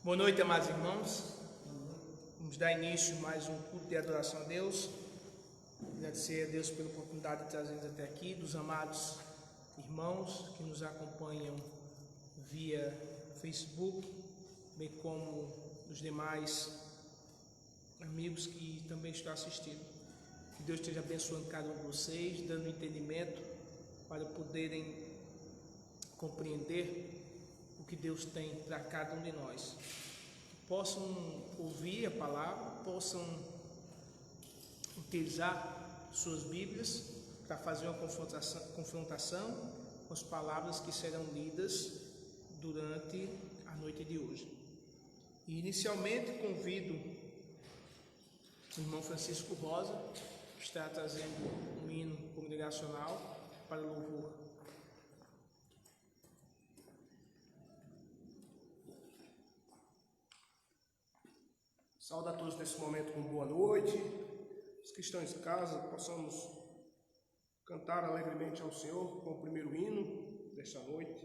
Boa noite, amados irmãos. Vamos dar início a mais um culto de adoração a Deus. Agradecer a Deus pela oportunidade de trazer-nos até aqui, dos amados irmãos que nos acompanham via Facebook, bem como os demais amigos que também estão assistindo. Que Deus esteja abençoando cada um de vocês, dando entendimento para poderem compreender o que Deus tem para cada um de nós. Possam ouvir a palavra, possam utilizar suas Bíblias para fazer uma confrontação com as palavras que serão lidas durante a noite de hoje. E inicialmente convido o irmão Francisco Rosa, que está trazendo um hino congregacional para louvor. Saúdo a todos nesse momento com boa noite. Os que estão em casa, possamos cantar alegremente ao Senhor com o primeiro hino desta noite.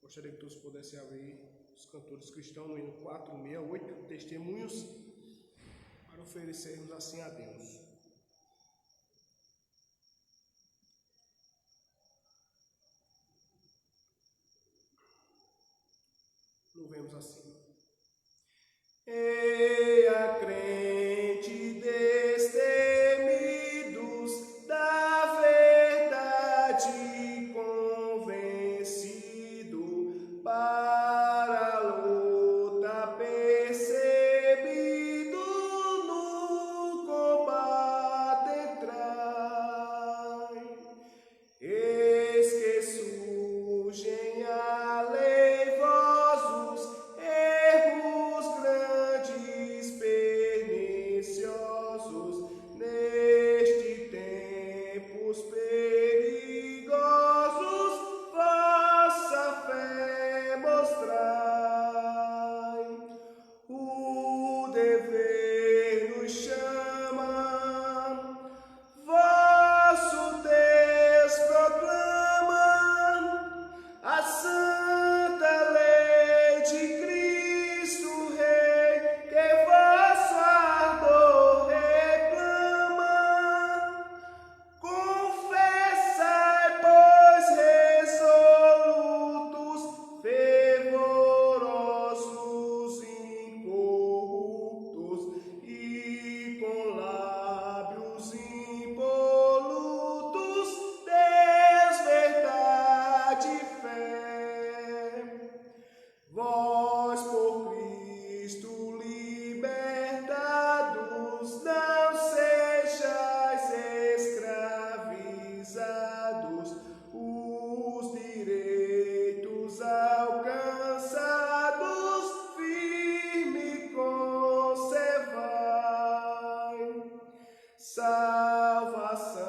Gostaria que todos pudessem abrir os cantores cristãos no hino 468, Testemunhos, para oferecermos assim a Deus. Louvemos assim. Eia, crente destemidos, da verdade convencido, para a luta percebido, no combate entrai. Eis que surgem aleivosos erros grandes, perniciosos, neste tempos perigosos, vossa fé mostrai. O dever nos chama, vosso Deus proclama, a santa lei de Cristo Rei, que vosso ardor reclama. Confessai, pois, resolutos, fervorosos, incorruptos, e com lábios impolutos, Deus, verdade e fé. Vós por Cristo libertados, não sejais escravizados, os direitos alcançados, firme conservai. Salvação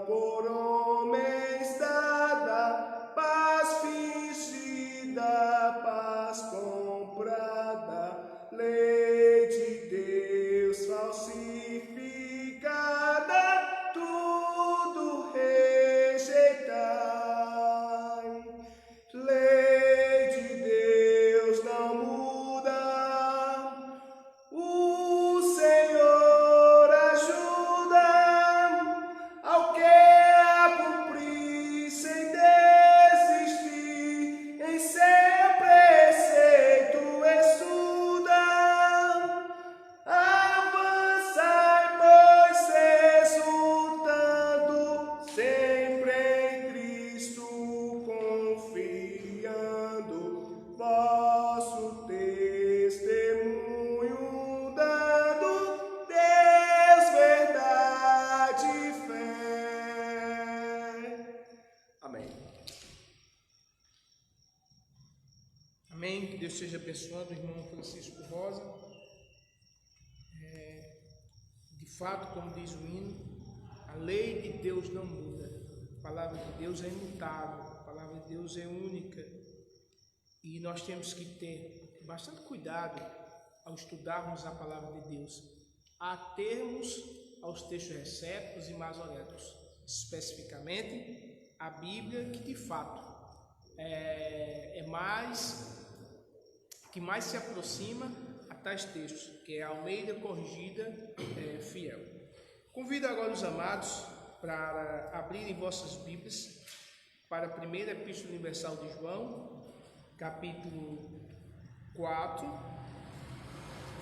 por homens dada, paz fingida, paz comprada, lei de Deus falsificada, tudo rejeitai. Lei de Deus não muda, o Senhor ajuda ao que a cumprir sem desistir, em seu preceito estuda. Avançai, pois, exultando, sempre em Cristo confiando, vosso testemunho dando, Deus, verdade e fé. Amém. Amém. Que Deus esteja abençoando o irmão Francisco Rosa. De fato, como diz o hino, a lei de Deus não muda. A palavra de Deus é imutável. A palavra de Deus é única. E nós temos que ter bastante cuidado ao estudarmos a palavra de Deus, atermos aos textos recépticos e masoréticos, especificamente a Bíblia, que de fato é mais que mais se aproxima a tais textos, que é a Almeida Corrigida Fiel. Convido agora os amados para abrirem vossas Bíblias para a primeira Epístola Universal de João, capítulo 4,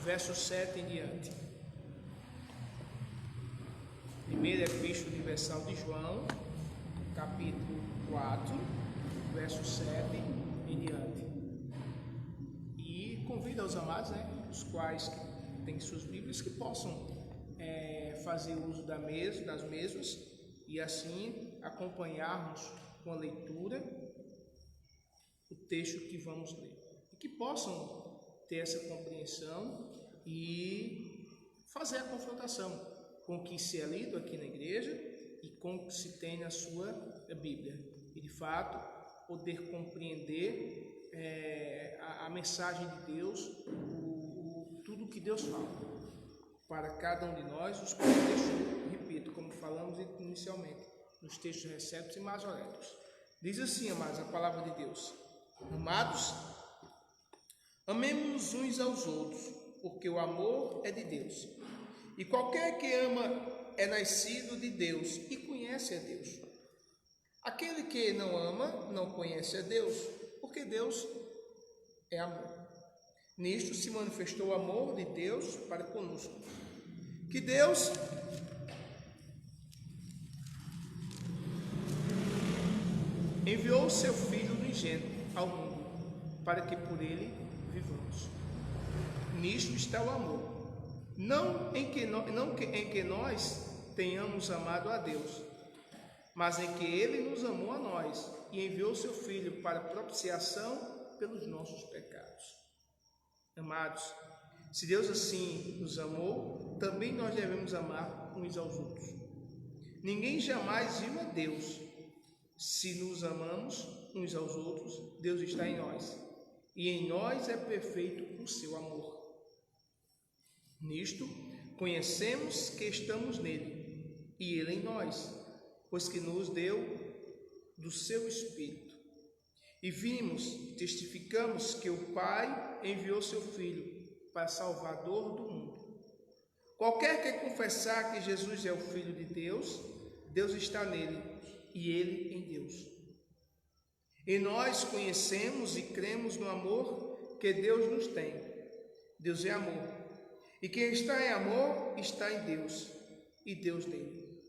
verso 7 em diante. Primeira Epístola Universal de João, capítulo 4, verso 7 em diante. E convido os amados, os quais têm suas Bíblias, que possam fazer uso das mesmas e assim acompanharmos com a leitura o texto que vamos ler. E que possam ter essa compreensão e fazer a confrontação com o que se é lido aqui na igreja e com o que se tem na sua Bíblia. E de fato poder compreender a mensagem de Deus, tudo que Deus fala para cada um de nós, os textos, repito, como falamos inicialmente, nos textos recépticos e masoréticos. Diz assim, amados, a palavra de Deus: amados, amemo-nos uns aos outros, porque o amor é de Deus. E qualquer que ama é nascido de Deus e conhece a Deus. Aquele que não ama não conhece a Deus, porque Deus é amor. Nisto se manifestou o amor de Deus para conosco, que Deus enviou o seu Filho unigênito ao mundo, para que por ele vivamos. Nisto está o amor, não em que nós tenhamos amado a Deus, mas em que ele nos amou a nós e enviou o seu Filho para propiciação pelos nossos pecados. Amados, se Deus assim nos amou, também nós devemos amar uns aos outros. Ninguém jamais viu a Deus. Se nos amamos uns aos outros, Deus está em nós, e em nós é perfeito o seu amor. Nisto conhecemos que estamos nele, e ele em nós, pois que nos deu do seu Espírito. E testificamos que o Pai enviou seu Filho para Salvador do mundo. Qualquer que confessar que Jesus é o Filho de Deus, Deus está nele e ele em Deus. E nós conhecemos e cremos no amor que Deus nos tem. Deus é amor. E quem está em amor está em Deus e Deus nele.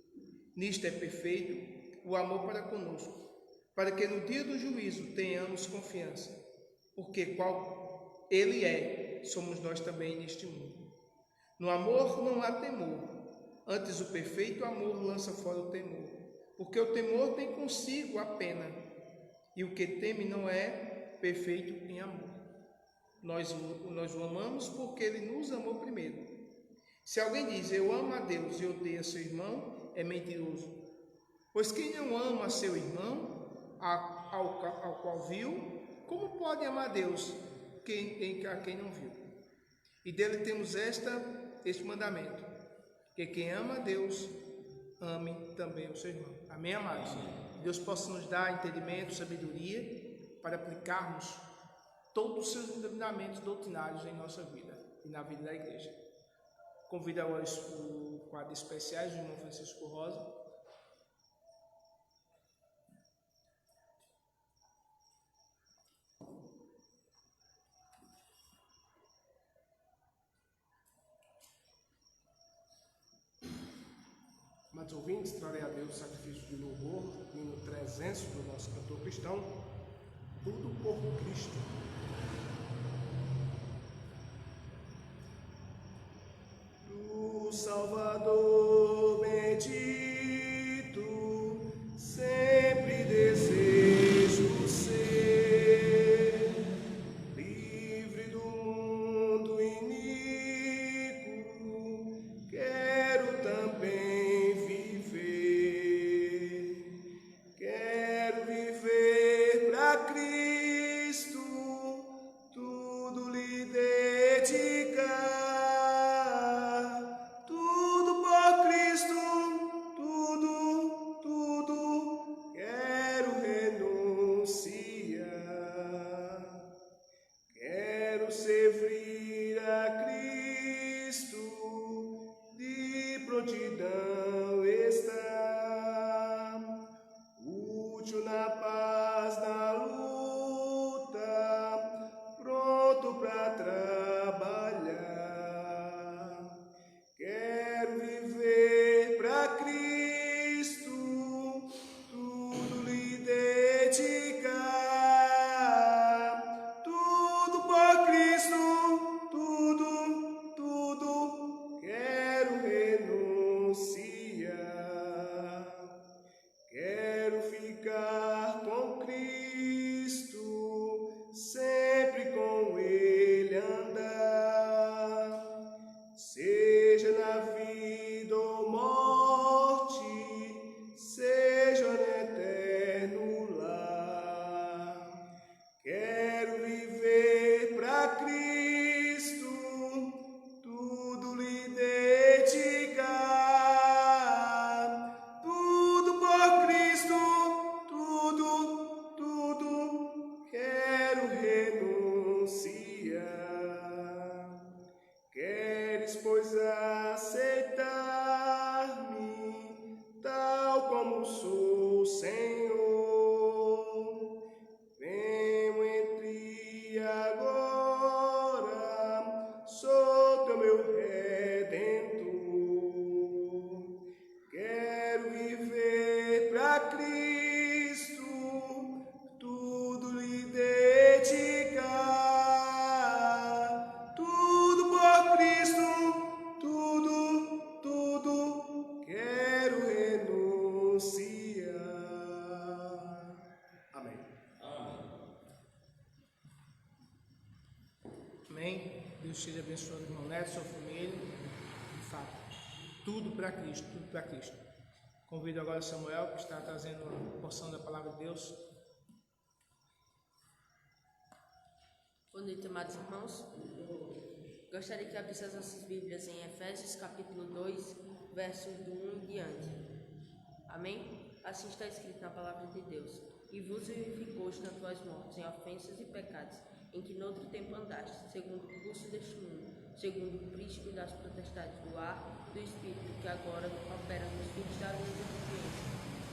Nisto é perfeito o amor para conosco, para que no dia do juízo tenhamos confiança, porque qual ele é, somos nós também neste mundo. No amor não há temor, antes o perfeito amor lança fora o temor, porque o temor tem consigo a pena, e o que teme não é perfeito em amor. Nós o amamos porque ele nos amou primeiro. Se alguém diz, eu amo a Deus e odeia seu irmão, é mentiroso. Pois quem não ama seu irmão, ao qual viu, como pode amar a Deus a quem não viu? E dele temos este mandamento, que quem ama a Deus, ame também o seu irmão. Amém, amados? Deus possa nos dar entendimento, sabedoria, para aplicarmos todos os seus ensinamentos doutrinários em nossa vida e na vida da igreja. Convido agora o quadro especiais do irmão Francisco Rosa. Amados ouvintes, trarei a Deus o sacrifício de louvor, hino 300 do nosso cantor cristão, tudo por Cristo. Do Salvador bendito, sempre desejo ser livre do mundo iníquo, quero também viver para Cristo, tudo lhe dedicar, tudo por Deus esteja abençoando o irmão Neto, sua família, de fato, tudo para Cristo, tudo para Cristo. Convido agora Samuel, que está trazendo uma porção da palavra de Deus. Boa noite, amados irmãos. Gostaria que abrisse as nossas Bíblias em Efésios, capítulo 2, versos do 1 em diante. Amém? Assim está escrito na palavra de Deus. E vos vivificou tanto vós mortos em ofensas e pecados, em que noutro tempo andastes, segundo o curso deste mundo, segundo o príncipe das potestades do ar, do Espírito, que agora opera nos filhos da desobediência,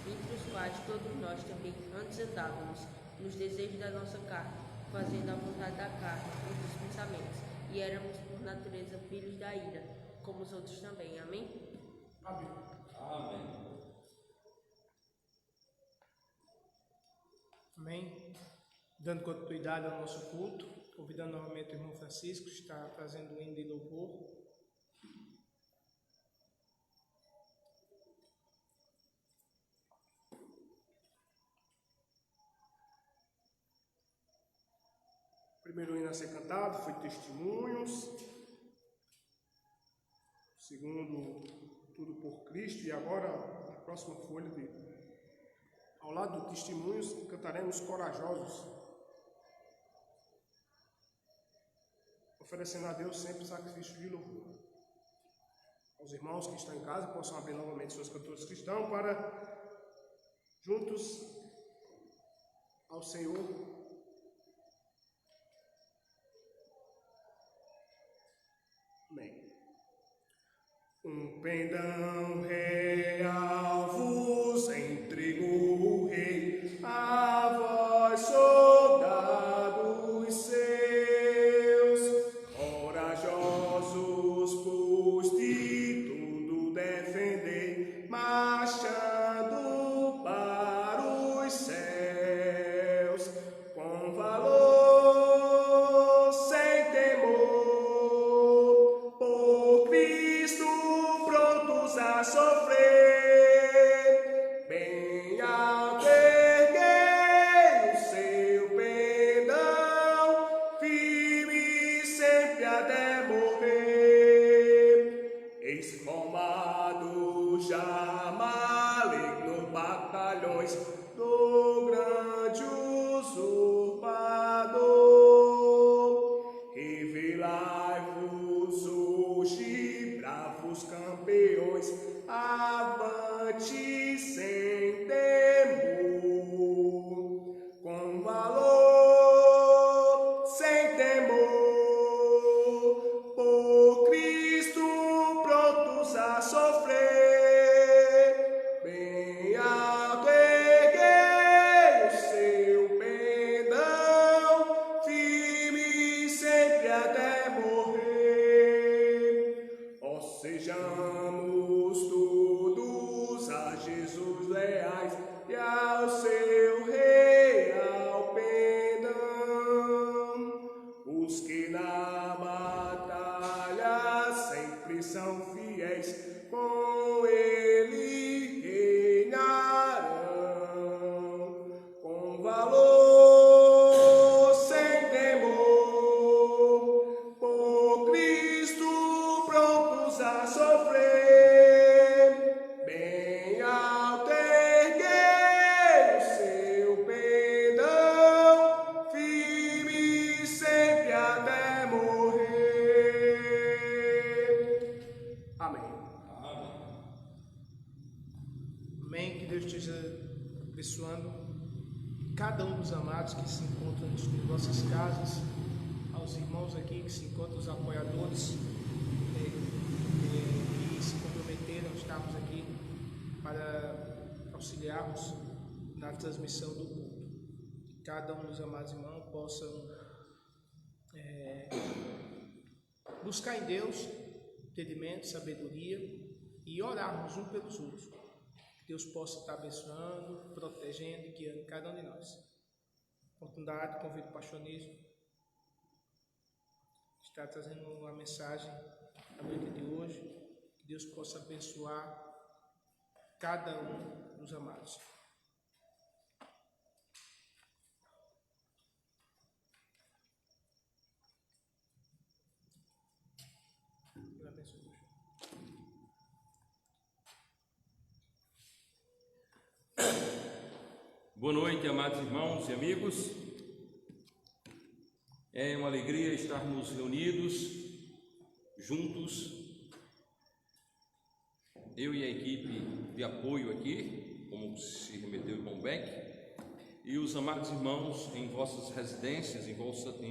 entre os quais todos nós também antes andávamos, nos desejos da nossa carne, fazendo a vontade da carne e dos pensamentos, e éramos por natureza filhos da ira, como os outros também. Amém? Amém. Amém. Amém? Dando continuidade ao nosso culto, convidando novamente o irmão Francisco, que está trazendo um hino de louvor. O primeiro hino a ser cantado foi Testemunhos. O segundo, Tudo por Cristo. E agora, na próxima folha, ao lado do Testemunhos, cantaremos Corajosos, oferecendo a Deus sempre sacrifício de louvor. Aos irmãos que estão em casa possam abrir novamente seus cantores cristãos para juntos ao Senhor um pendão real vos entregou o rei, a vós soldados seus, corajosos, pois de tudo defendei, marchando para os céus, com valor, sem temor, por Cristo prontos a sofrer, bem apeguei o seu pendão, firme sempre até morrer. Eis formado já maligno batalhões do grande usurpador, revelai-vos hoje, bravos campeões, avante sem temor, com valor, sem temor, por Cristo prontos a sofrer, bem apeguei o seu pendão, firme sempre até morrer. Ó, sejamos todos a Jesus leais e ao seu real pendão, os que na batalha sempre são fiéis, com ele reinarão, com valor, sem temor, por Cristo prontos a sofrer, bem alterguei o seu pendão, firme sempre até morrer. Amém. Amém. Que Deus esteja abençoando cada um dos amados que se encontram em vossas casas, aos irmãos aqui que se encontram, os apoiadores que se comprometeram a estarmos aqui para auxiliarmos na transmissão do culto. Que cada um dos amados irmãos possam buscar em Deus entendimento, sabedoria e orarmos uns pelos outros. Que Deus possa estar abençoando, protegendo e guiando cada um de nós. Oportunidade, convido o pastor Nísio, está trazendo uma mensagem na noite de hoje. Que Deus possa abençoar cada um dos amados. conferência hoje. Boa noite, amados irmãos e amigos. É uma alegria estarmos reunidos, juntos, eu e a equipe de apoio aqui, como se remeteu o irmão Beck, e os amados irmãos em vossas residências, em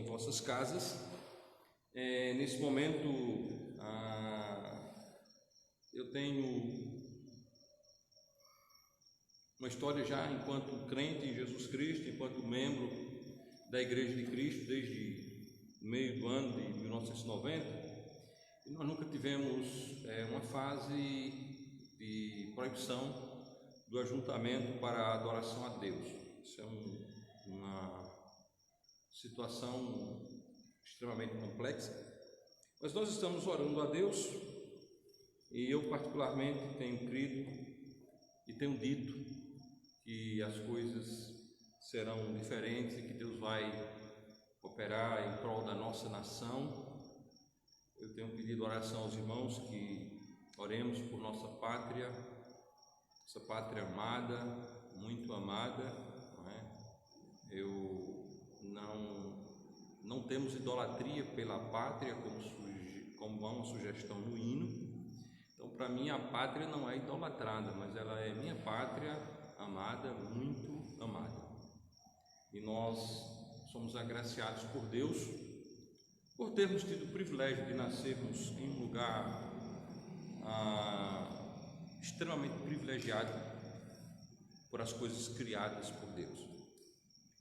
vossas casas. Nesse momento, eu tenho uma história já enquanto crente em Jesus Cristo, enquanto membro da Igreja de Cristo desde o meio do ano de 1990, e nós nunca tivemos uma fase de proibição do ajuntamento para a adoração a Deus. Isso é uma situação extremamente complexa, mas nós estamos orando a Deus, e eu particularmente tenho crido e tenho dito que as coisas serão diferentes e que Deus vai operar em prol da nossa nação. Eu tenho pedido oração aos irmãos que oremos por nossa pátria, essa pátria amada, muito amada, não é? Não temos idolatria pela pátria, como há uma sugestão no hino. Então, para mim, a pátria não é idolatrada, mas ela é minha pátria amada, muito amada. E nós somos agraciados por Deus por termos tido o privilégio de nascermos em um lugar extremamente privilegiado por as coisas criadas por Deus.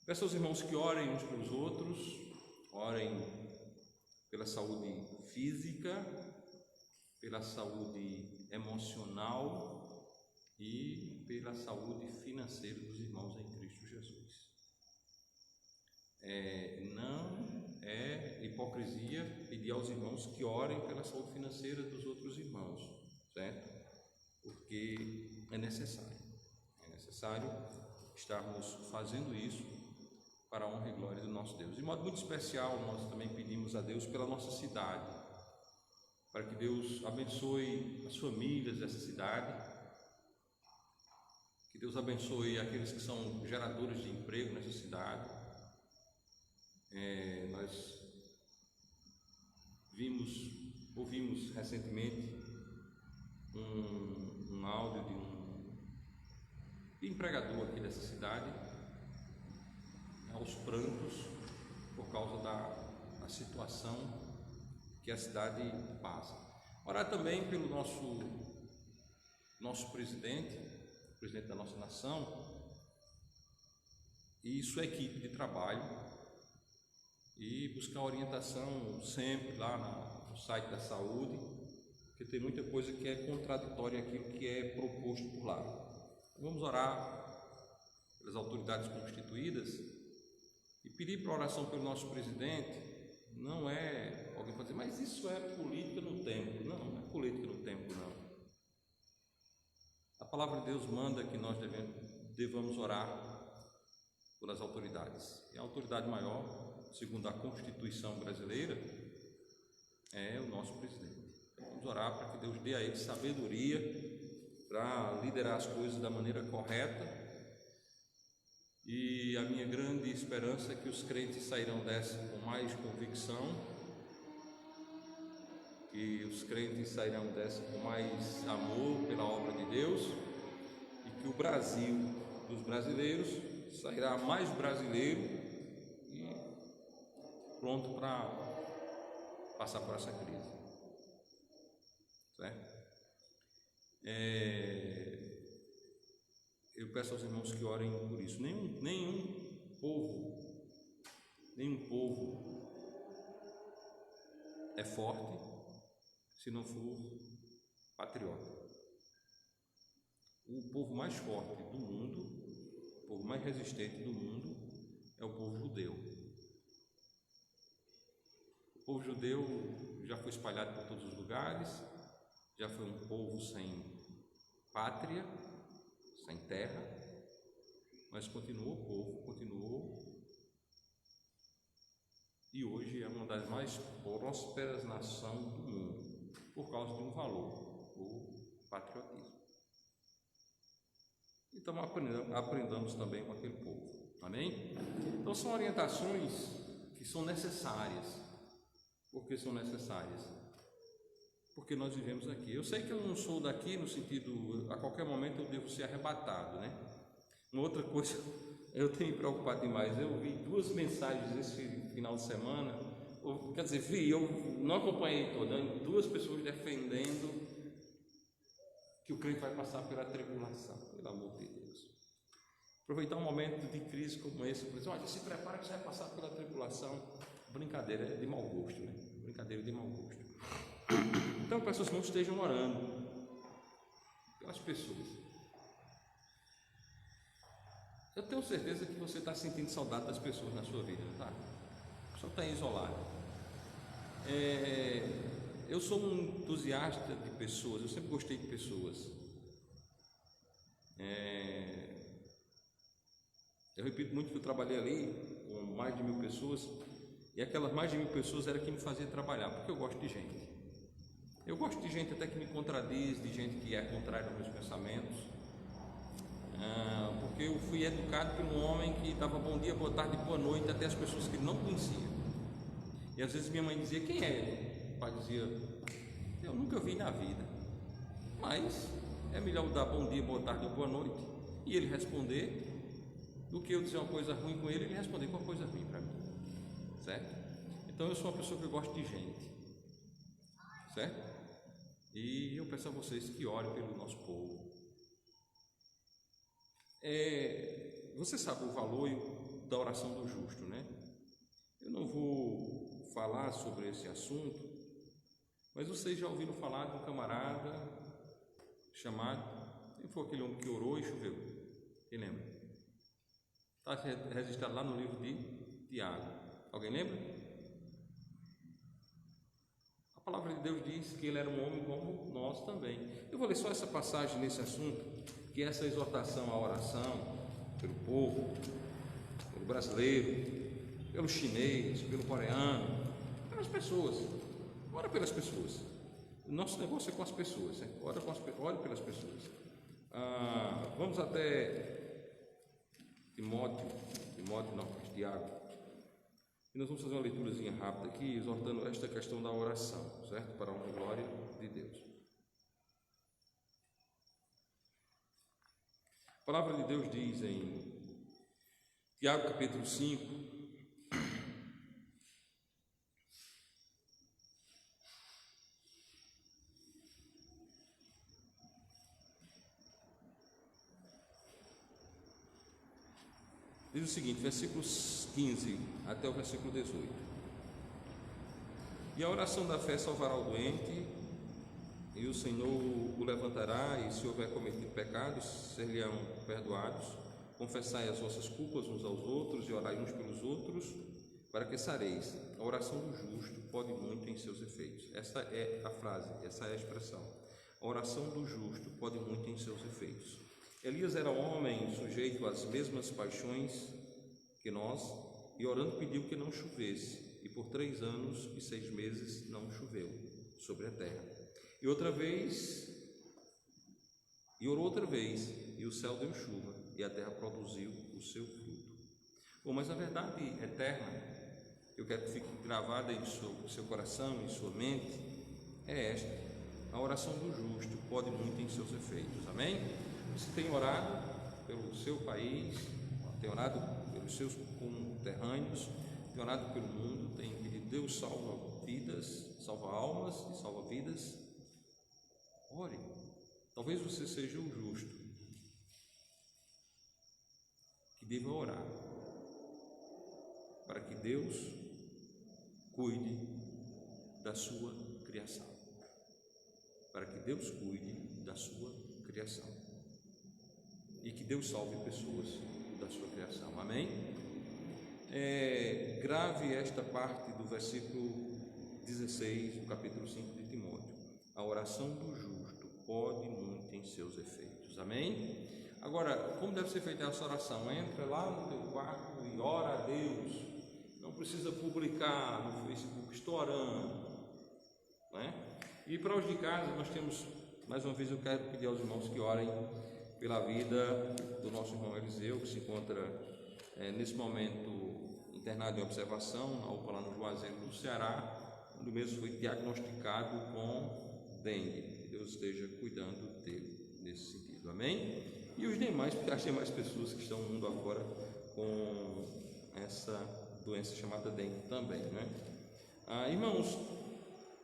Peço aos irmãos que orem uns pelos outros, orem pela saúde física, pela saúde emocional e pela saúde financeira dos irmãos em Cristo Jesus. Não é hipocrisia pedir aos irmãos que orem pela saúde financeira dos outros irmãos, certo? Porque é necessário estarmos fazendo isso para a honra e glória do nosso Deus. De modo muito especial, nós também pedimos a Deus pela nossa cidade, para que Deus abençoe as famílias dessa cidade, que Deus abençoe aqueles que são geradores de emprego nessa cidade. Nós ouvimos recentemente um áudio de um empregador aqui dessa cidade, aos prantos, por causa da situação que a cidade passa. Orar também pelo nosso presidente, o presidente da nossa nação, e sua equipe de trabalho, e buscar orientação sempre lá no site da saúde, porque tem muita coisa que é contraditória àquilo que é proposto por lá. Vamos orar pelas autoridades constituídas e pedir para oração pelo nosso presidente. Não é alguém pode dizer, mas isso é política no tempo. Não é política no tempo, não. A palavra de Deus manda que nós devamos orar pelas autoridades. E a autoridade maior, segundo a Constituição brasileira, é o nosso presidente. Então, vamos orar para que Deus dê a ele sabedoria para liderar as coisas da maneira correta. E a minha grande esperança é que os crentes sairão dessa com mais convicção, que os crentes sairão dessa com mais amor pela obra de Deus, e que o Brasil dos brasileiros sairá mais brasileiro e pronto para passar por essa crise, certo? Eu peço aos irmãos que orem por isso. Nenhum povo é forte se não for patriota. O povo mais forte do mundo, o povo mais resistente do mundo é o povo judeu. O povo judeu já foi espalhado por todos os lugares, já foi um povo sem pátria, sem terra, mas continuou e hoje é uma das mais prósperas nações do mundo. por causa de um valor, o patriotismo. Então aprendamos também com aquele povo, amém? Então são orientações que são necessárias. Por que são necessárias? Porque nós vivemos aqui. Eu sei que eu não sou daqui no sentido, a qualquer momento eu devo ser arrebatado, né? Uma outra coisa, eu tenho me preocupado demais. Eu vi 2 mensagens esse final de semana, quer dizer, eu não acompanhei toda, 2 pessoas defendendo que o crente vai passar pela tribulação, pelo amor de Deus. Aproveitar um momento de crise como esse, por exemplo, olha, se prepara que você vai passar pela tribulação. Brincadeira de mau gosto, né? Brincadeira de mau gosto. Então, peço aos irmãos que estejam orando pelas pessoas. Eu tenho certeza que você está sentindo saudade das pessoas na sua vida, tá? Só está isolado. Eu sou um entusiasta de pessoas, eu sempre gostei de pessoas. Eu repito muito que eu trabalhei ali com mais de 1000 pessoas, e aquelas mais de 1000 pessoas era que me fazia trabalhar, porque eu gosto de gente. Eu gosto de gente até que me contradiz, de gente que é contrária aos meus pensamentos, porque eu fui educado por um homem que dava bom dia, boa tarde, boa noite até as pessoas que ele não conhecia. E às vezes minha mãe dizia, quem é ele? O pai dizia, eu nunca vi na vida, mas é melhor eu dar bom dia, boa tarde ou boa noite e ele responder, do que eu dizer uma coisa ruim com ele e ele responder com uma coisa ruim para mim, certo? Então eu sou uma pessoa que gosta de gente, certo? E eu peço a vocês que orem pelo nosso povo. Você sabe o valor da oração do justo, né? Eu não vou falar sobre esse assunto, mas vocês já ouviram falar de um camarada chamado, quem foi aquele homem que orou e choveu? Quem lembra? Está registrado lá no livro de Tiago. Alguém lembra? A palavra de Deus diz que ele era um homem como nós também. Eu vou ler só essa passagem nesse assunto, que é essa exortação à oração pelo povo, pelo brasileiro, pelo chinês, pelo coreano, pelas pessoas. Ora pelas pessoas. O nosso negócio é com as pessoas, né? Ore pelas pessoas. Vamos até Timóteo não, Tiago. E nós vamos fazer uma leiturazinha rápida aqui, exortando esta questão da oração, certo? Para a honra e glória de Deus. A palavra de Deus diz em Tiago capítulo 5, diz o seguinte, versículos 15 até o versículo 18. E a oração da fé salvará o doente, e o Senhor o levantará, e se houver cometido pecados, ser-lhe-ão perdoados. Confessai as vossas culpas uns aos outros, e orai uns pelos outros, para que sareis. A oração do justo pode muito em seus efeitos. Essa é a frase, essa é a expressão. A oração do justo pode muito em seus efeitos. Elias era homem sujeito às mesmas paixões que nós, e orando pediu que não chovesse, e por 3 anos e 6 meses não choveu sobre a terra. E orou outra vez, e o céu deu chuva, e a terra produziu o seu fruto. Bom, mas a verdade eterna, que eu quero que fique gravada em seu coração, em sua mente, é esta: a oração do justo pode muito em seus efeitos. Amém? Você tem orado pelo seu país, tem orado pelos seus conterrâneos, tem orado pelo mundo, tem pedido Deus salva vidas, salva almas e salva vidas. Ore. Talvez você seja o justo que deva orar para que Deus cuide da sua criação. Para que Deus cuide da sua criação. E que Deus salve pessoas da sua criação. Amém? Grave esta parte do versículo 16 do capítulo 5 de Timóteo. A oração do justo pode muito em seus efeitos. Amém? Agora, como deve ser feita essa oração? Entra lá no teu quarto e ora a Deus. Não precisa publicar no Facebook, estou orando, né? E para os de casa, nós temos, mais uma vez eu quero pedir aos irmãos que orem pela vida do nosso irmão Eliseu, que se encontra nesse momento internado em observação na UPA lá no Juazeiro do Ceará, onde mesmo foi diagnosticado com dengue. Que Deus esteja cuidando dele nesse sentido, amém? E os demais, porque as demais pessoas que estão no mundo afora com essa doença chamada dengue também, né? Irmãos,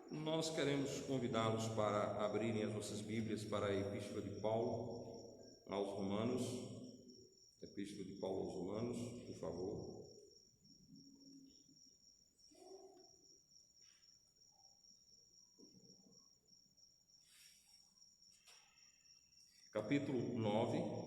nós queremos convidá-los para abrirem as nossas Bíblias para a Epístola de Paulo aos Romanos. Epístola de Paulo aos Romanos, por favor. Capítulo 9.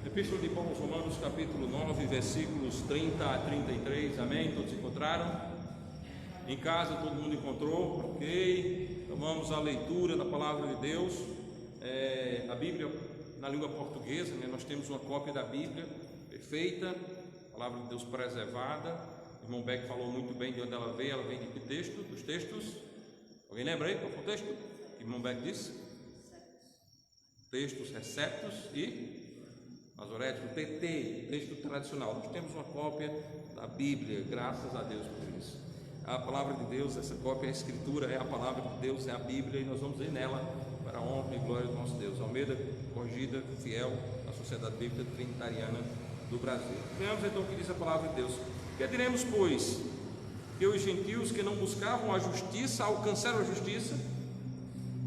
Epístola de Paulo aos Romanos, capítulo 9, versículos 30 a 33, amém? Todos encontraram? Em casa todo mundo encontrou? Ok. Então vamos à leitura da palavra de Deus. A Bíblia na língua portuguesa, né? Nós temos uma cópia da Bíblia perfeita, palavra de Deus preservada. O irmão Beck falou muito bem de onde ela vem de que texto? Dos textos? Alguém lembra aí qual foi o texto que o irmão Beck disse? Textos receptos e masoréticos, TT, texto tradicional. Nós temos uma cópia da Bíblia, graças a Deus por isso. A palavra de Deus, essa cópia, a Escritura é a palavra de Deus, é a Bíblia, e nós vamos ler nela para a honra e glória do nosso Deus. Almeida Corrigida, fiel à Sociedade Bíblica Trinitariana do Brasil. Vejamos então o que diz a palavra de Deus. Que diremos, pois? Que os gentios que não buscavam a justiça alcançaram a justiça?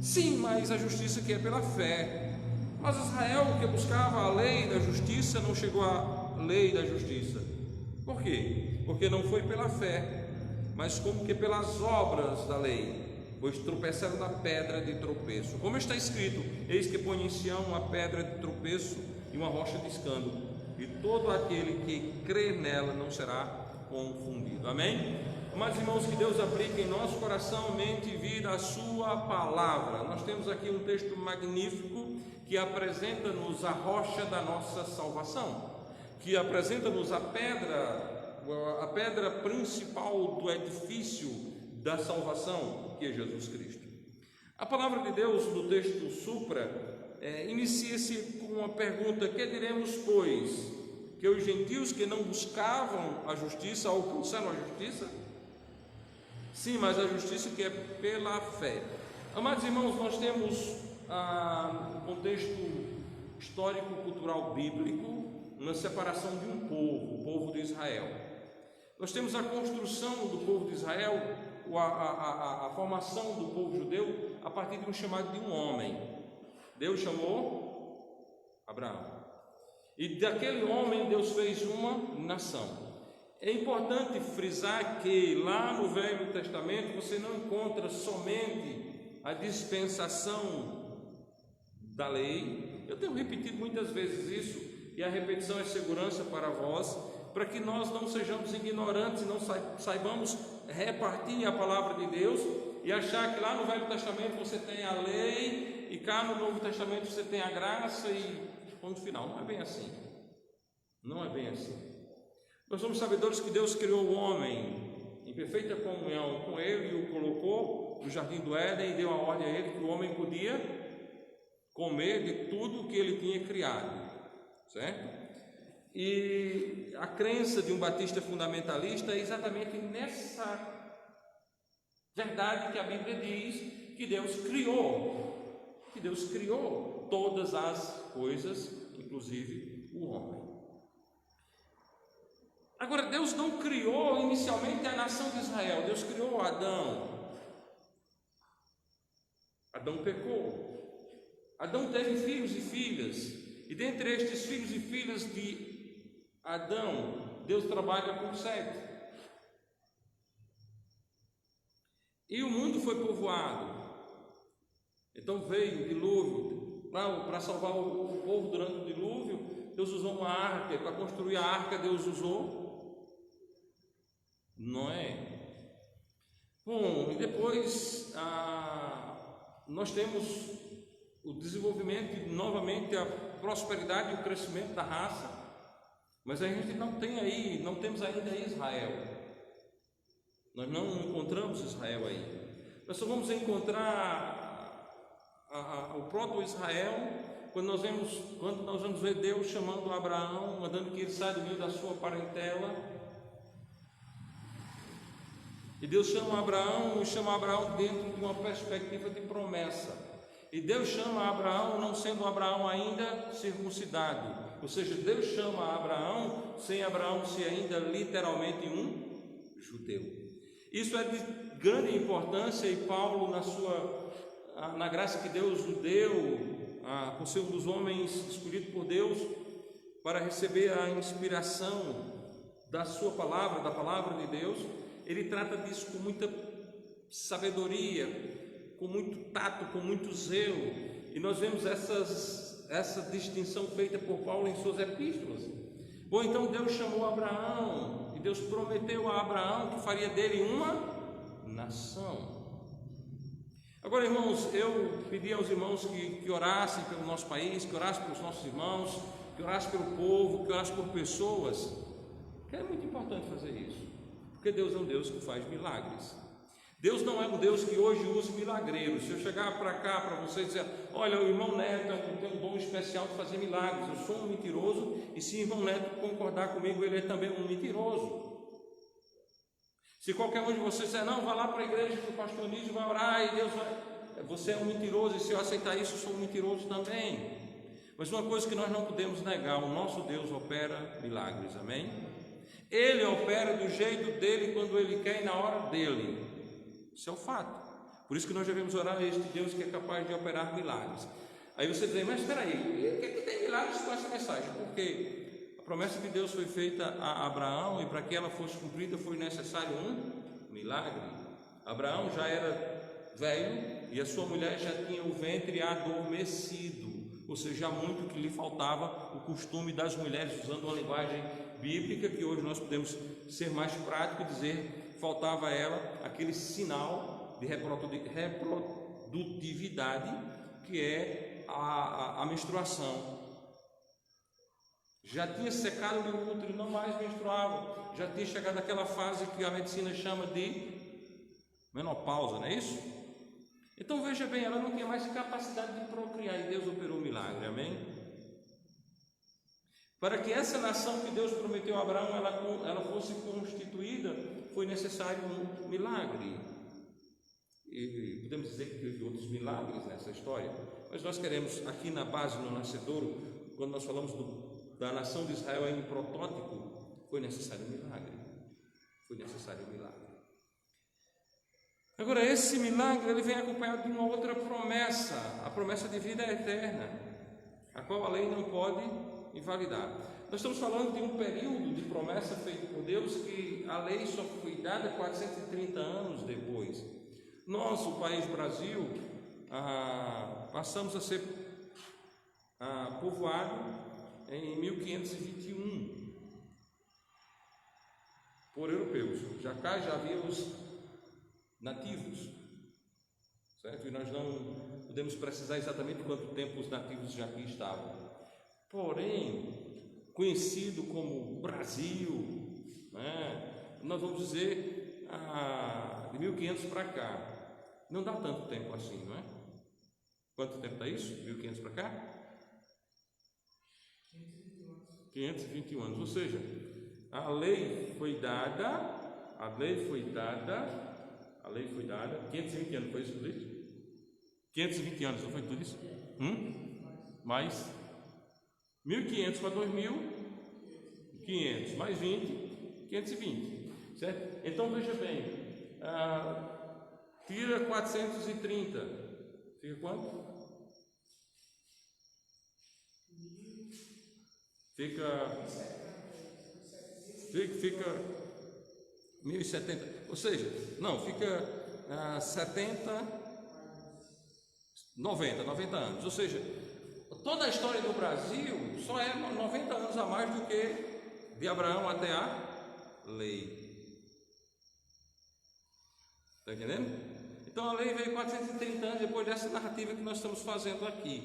Sim, mas a justiça que é pela fé. Mas Israel, que buscava a lei da justiça, não chegou à lei da justiça. Por quê? Porque não foi pela fé, mas como que pelas obras da lei, pois tropeçaram na pedra de tropeço. Como está escrito: eis que põe em Sião uma pedra de tropeço e uma rocha de escândalo, e todo aquele que crê nela não será confundido. Amém? Amados irmãos, que Deus aplique em nosso coração, mente e vida a sua palavra. Nós temos aqui um texto magnífico que apresenta-nos a rocha da nossa salvação, que apresenta-nos a pedra principal do edifício da salvação, que é Jesus Cristo. A palavra de Deus no texto supra inicia-se com uma pergunta: que diremos, pois? Que os gentios que não buscavam a justiça alcançaram a justiça? Sim, mas a justiça que é pela fé. Amados irmãos, nós temos um contexto histórico-cultural bíblico, uma separação de um povo, o povo de Israel. Nós temos a construção do povo de Israel, a formação do povo judeu a partir de um chamado de um homem. Deus chamou Abraão, e daquele homem Deus fez uma nação. É importante frisar que lá no Velho Testamento você não encontra somente a dispensação da lei. Eu tenho repetido muitas vezes isso, e a repetição é segurança para vós, para que nós não sejamos ignorantes e não saibamos repartir a palavra de Deus e achar que lá no Velho Testamento você tem a lei e cá no Novo Testamento você tem a graça e ponto final. Não é bem assim. Não é bem assim. Nós somos sabedores que Deus criou o homem em perfeita comunhão com ele e o colocou no jardim do Éden e deu a ordem a ele que o homem podia comer de tudo que ele tinha criado, certo? E a crença de um batista fundamentalista é exatamente nessa verdade que a Bíblia diz que Deus criou todas as coisas, inclusive o homem. Agora, Deus não criou inicialmente a nação de Israel, Deus criou Adão. Adão pecou. Adão teve filhos e filhas, e dentre estes filhos e filhas de Adão, Deus trabalha com 7. E o mundo foi povoado. Então veio o dilúvio, para salvar o povo durante o dilúvio, Deus usou uma arca. Para construir a arca, Deus usou Noé. Bom, e depois nós temos o desenvolvimento e novamente a prosperidade e o crescimento da raça, mas a gente não temos ainda Israel. Nós não encontramos Israel aí. Nós só vamos encontrar o proto-Israel quando nós vamos ver Deus chamando Abraão, mandando que ele saia do meio da sua parentela. E Deus chama Abraão dentro de uma perspectiva de promessa. E Deus chama Abraão não sendo Abraão ainda circuncidado. Ou seja, Deus chama Abraão sem Abraão ser ainda literalmente um judeu. Isso é de grande importância, e Paulo, na graça que Deus o deu, por ser um dos homens escolhidos por Deus para receber a inspiração da sua palavra, da palavra de Deus, ele trata disso com muita sabedoria, com muito tato, com muito zelo, e nós vemos essa distinção feita por Paulo em suas epístolas. Bom, então Deus chamou Abraão, e Deus prometeu a Abraão que faria dele uma nação. Agora, irmãos, eu pedi aos irmãos que orassem pelo nosso país, que orassem pelos nossos irmãos, que orassem pelo povo, que orassem por pessoas, que é muito importante fazer isso, porque Deus é um Deus que faz milagres. Deus não é um Deus que hoje use milagreiros. Se eu chegar para cá para vocês e dizer: olha, o irmão Neto tem um dom especial de fazer milagres, eu sou um mentiroso, e se o irmão Neto concordar comigo, ele é também um mentiroso. Se qualquer um de vocês disser: não, vá lá para a igreja que o pastor Nísio vai orar e Deus vai... Você é um mentiroso, e se eu aceitar isso, eu sou um mentiroso também. Mas uma coisa que nós não podemos negar: o nosso Deus opera milagres, amém? Ele opera do jeito dele, quando ele quer e na hora dele. Isso é um fato. Por isso que nós devemos orar a este Deus que é capaz de operar milagres. Aí você diz: mas espera aí, o que é que tem milagres com essa mensagem? Porque a promessa de Deus foi feita a Abraão, e para que ela fosse cumprida foi necessário um milagre. Abraão já era velho e a sua mulher já tinha o ventre adormecido, ou seja, há muito que lhe faltava o costume das mulheres, usando uma linguagem bíblica que hoje nós podemos ser mais prático e dizer: faltava a ela aquele sinal de reprodutividade, que é a menstruação. Já tinha secado o útero, não mais menstruava, já tinha chegado àquela fase que a medicina chama de menopausa, não é isso? Então veja bem, ela não tinha mais capacidade de procriar, e Deus operou o milagre, amém? Para que essa nação que Deus prometeu a Abraão ela fosse constituída, foi necessário um milagre. E podemos dizer que houve outros milagres nessa história, mas nós queremos aqui na base, no nascedouro, quando nós falamos da nação de Israel em protótipo, foi necessário um milagre. Foi necessário um milagre. Agora, esse milagre ele vem acompanhado de uma outra promessa, a promessa de vida eterna, a qual a lei não pode invalidar. Nós estamos falando de um período de promessa feito por Deus, que a lei só foi dada 430 anos depois. Nós, o país Brasil, passamos a ser povoado em 1521 por europeus. Já havia os nativos, certo? E nós não podemos precisar exatamente quanto tempo os nativos já aqui estavam. Porém, conhecido como Brasil, né? Nós vamos dizer de 1500 para cá. Não dá tanto tempo assim, não é? Quanto tempo está isso? 1500 para cá? 521 anos. Ou seja, a lei foi dada 520 anos, foi isso tudo isso? 520 anos, não foi tudo isso? Mais 1500 para 2500, mais 20, 520, certo? Então veja bem, tira 430, fica quanto? Fica 1070, ou seja, não, fica 90 anos, ou seja, toda a história do Brasil só é 90 anos a mais do que de Abraão até a lei. Está entendendo? Então a lei veio 430 anos depois dessa narrativa que nós estamos fazendo aqui.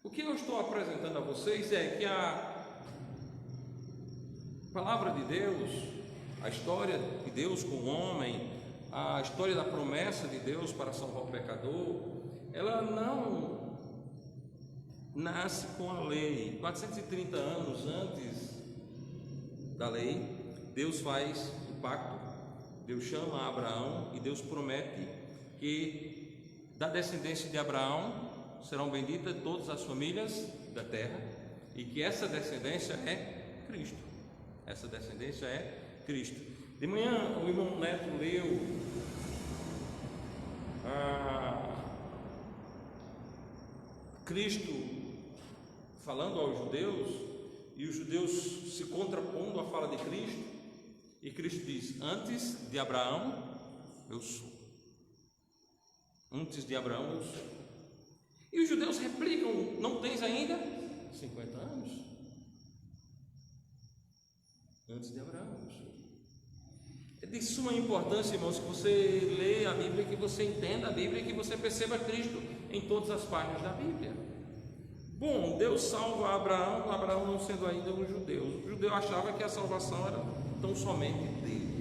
O que eu estou apresentando a vocês é que a palavra de Deus, a história de Deus com o homem, a história da promessa de Deus para salvar o pecador, ela não nasce com a lei. 430 anos antes da lei, Deus faz o pacto, Deus chama Abraão e Deus promete que da descendência de Abraão serão benditas todas as famílias da terra e que essa descendência é Cristo. Essa descendência é Cristo. De manhã o irmão Neto leu Cristo falando aos judeus e os judeus se contrapondo à fala de Cristo, e Cristo diz: antes de Abraão eu sou. Antes de Abraão eu sou. E os judeus replicam: não tens ainda 50 anos? Antes de Abraão eu sou. É de suma importância, irmãos, que você leia a Bíblia, que você entenda a Bíblia, que você perceba Cristo em todas as páginas da Bíblia. Bom, Deus salva Abraão, Abraão não sendo ainda um judeu. O judeu achava que a salvação era tão somente dele.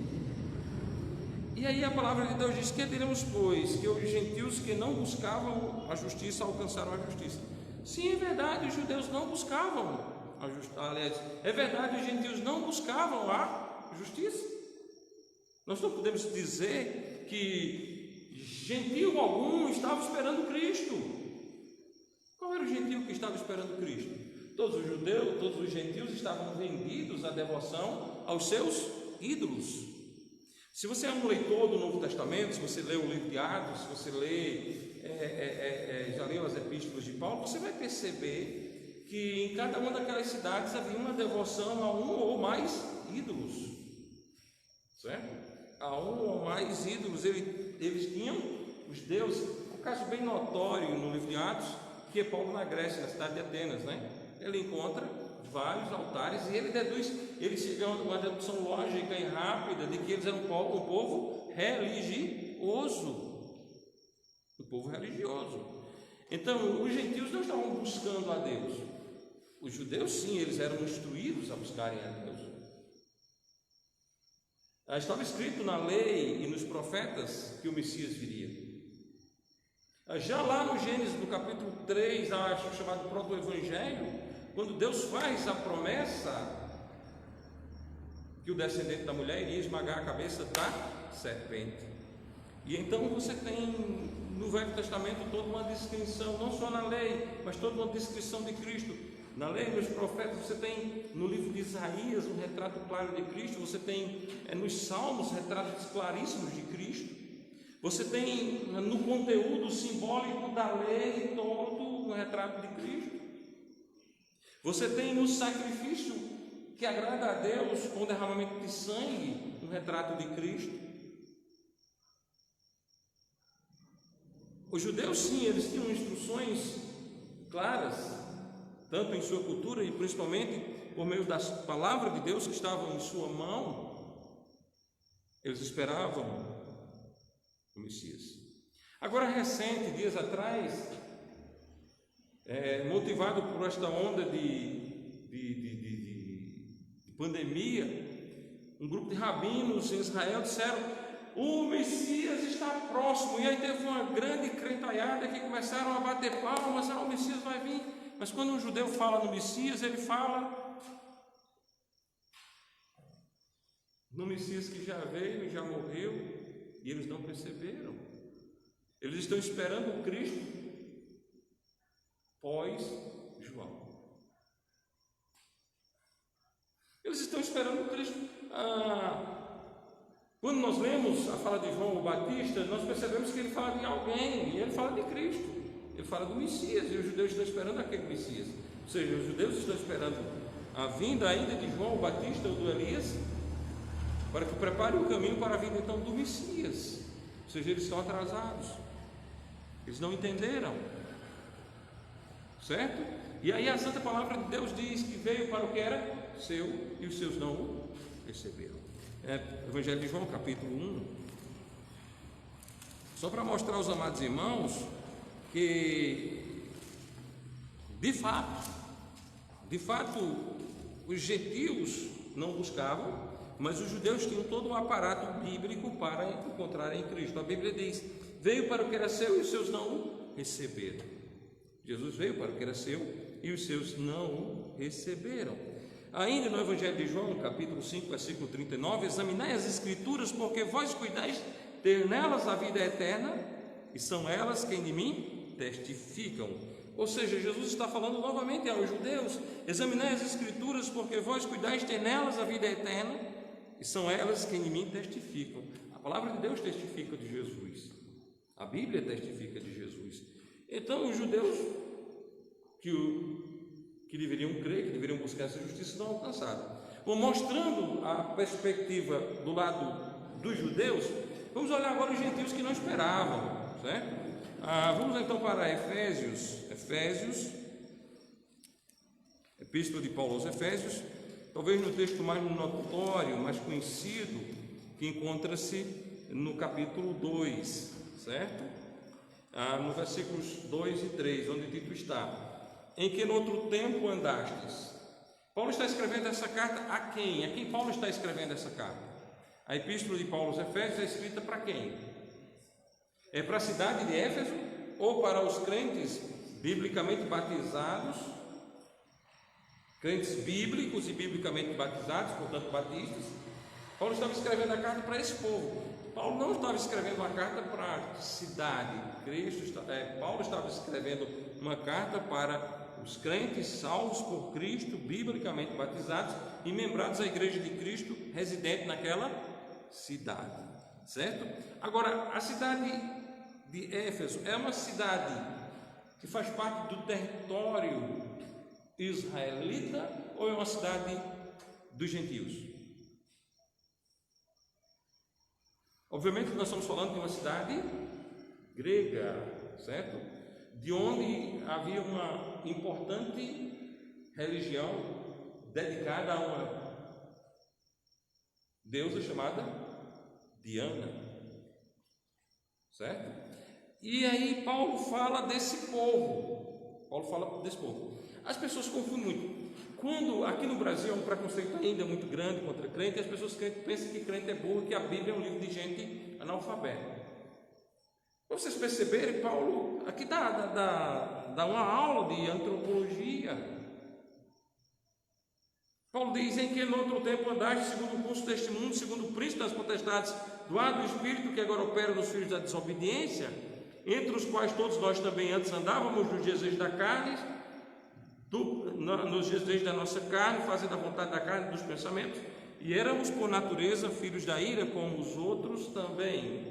E aí a palavra de Deus diz: que diremos, pois, que os gentios que não buscavam a justiça alcançaram a justiça. Sim, é verdade, os judeus não buscavam a justiça. Aliás, é verdade, os gentios não buscavam a justiça. Nós não podemos dizer que gentio algum estava esperando Cristo. Qual era o gentio que estava esperando Cristo? Todos os judeus, todos os gentios estavam vendidos à devoção aos seus ídolos. Se você é um leitor do Novo Testamento, se você lê o livro de Atos, se você já leu as epístolas de Paulo, você vai perceber que em cada uma daquelas cidades havia uma devoção a um ou mais ídolos, certo? A um ou mais ídolos. Eles tinham os deuses. Um caso bem notório no livro de Atos, que é Paulo na Grécia, na cidade de Atenas, né? Ele encontra vários altares e ele chega a uma dedução lógica e rápida de que eles eram um povo religioso. Um povo religioso. Então, os gentios não estavam buscando a Deus. Os judeus, sim, eles eram instruídos a buscarem a Deus. Estava escrito na lei e nos profetas que o Messias viria. Já lá no Gênesis, no capítulo 3, acho chamado proto-evangelho, quando Deus faz a promessa que o descendente da mulher iria esmagar a cabeça da serpente. E então você tem no Velho Testamento toda uma descrição, não só na lei, mas toda uma descrição de Cristo. Na lei, nos profetas, você tem no livro de Isaías um retrato claro de Cristo, você tem nos Salmos retratos claríssimos de Cristo, você tem no conteúdo simbólico da lei todo um retrato de Cristo, você tem no sacrifício que agrada a Deus com o derramamento de sangue um retrato de Cristo. Os judeus, sim, eles tinham instruções claras, tanto em sua cultura e principalmente por meio das palavras de Deus que estavam em sua mão. Eles esperavam o Messias. Agora, recente, dias atrás, motivado por esta onda de pandemia, um grupo de rabinos em Israel disseram: o Messias está próximo. E aí teve uma grande crentalhada que começaram a bater palmas: o Messias vai vir. Mas quando um judeu fala no Messias, ele fala no Messias que já veio e já morreu, e eles não perceberam. Eles estão esperando o Cristo pós-João. Eles estão esperando o Cristo. Quando nós lemos a fala de João o Batista, nós percebemos que ele fala de alguém, e ele fala de Cristo. Ele fala do Messias, e os judeus estão esperando aquele Messias. Ou seja, os judeus estão esperando a vinda ainda de João o Batista ou do Elias, para que prepare o caminho para a vinda então do Messias. Ou seja, eles estão atrasados, eles não entenderam, certo? E aí a Santa Palavra de Deus diz que veio para o que era seu, e os seus não o receberam. Evangelho de João, capítulo 1. Só para mostrar aos amados irmãos que, de fato, os gentios não buscavam, mas os judeus tinham todo um aparato bíblico para encontrarem Cristo. A Bíblia diz: veio para o que era seu e os seus não o receberam. Jesus veio para o que era seu e os seus não o receberam. Ainda no Evangelho de João, capítulo 5, versículo 39, examinai as Escrituras, porque vós cuidais ter nelas a vida eterna, e são elas quem de mim testificam. Ou seja, Jesus está falando novamente aos judeus: examinai as Escrituras, porque vós cuidais ter nelas a vida eterna, e são elas quem de mim testificam. A palavra de Deus testifica de Jesus, a Bíblia testifica de Jesus. Então os judeus que deveriam crer, que deveriam buscar essa justiça, não alcançaram. Bom, mostrando a perspectiva do lado dos judeus, vamos olhar agora os gentios que não esperavam, certo? Vamos então para Efésios, Epístola de Paulo aos Efésios, talvez no texto mais notório, mais conhecido, que encontra-se no capítulo 2, certo? No versículos 2 e 3, onde o título está: em que no outro tempo andastes. Paulo está escrevendo essa carta a quem? A quem Paulo está escrevendo essa carta? A Epístola de Paulo aos Efésios é escrita para quem? É para a cidade de Éfeso ou para os crentes biblicamente batizados, crentes bíblicos e biblicamente batizados, portanto batistas? Paulo estava escrevendo a carta para esse povo. Paulo não estava escrevendo uma carta para a cidade. Paulo estava escrevendo uma carta para os crentes salvos por Cristo, biblicamente batizados e membrados da Igreja de Cristo, residente naquela cidade, certo? Agora, a cidade de Éfeso é uma cidade que faz parte do território israelita ou é uma cidade dos gentios? Obviamente nós estamos falando de uma cidade grega, certo? De onde havia uma importante religião dedicada a uma deusa chamada Diana, certo? E aí Paulo fala desse povo. As pessoas confundem muito. Quando aqui no Brasil há um preconceito ainda muito grande contra crente, as pessoas pensam que crente é burro, que a Bíblia é um livro de gente analfabeta. Para vocês perceberem, Paulo aqui dá uma aula de antropologia. Paulo diz: em que no outro tempo andaste segundo o curso deste mundo, segundo o príncipe das potestades do ar do espírito que agora opera nos filhos da desobediência, entre os quais todos nós também antes andávamos nos desejos da carne, nos desejos da nossa carne, fazendo a vontade da carne e dos pensamentos, e éramos por natureza filhos da ira, como os outros também.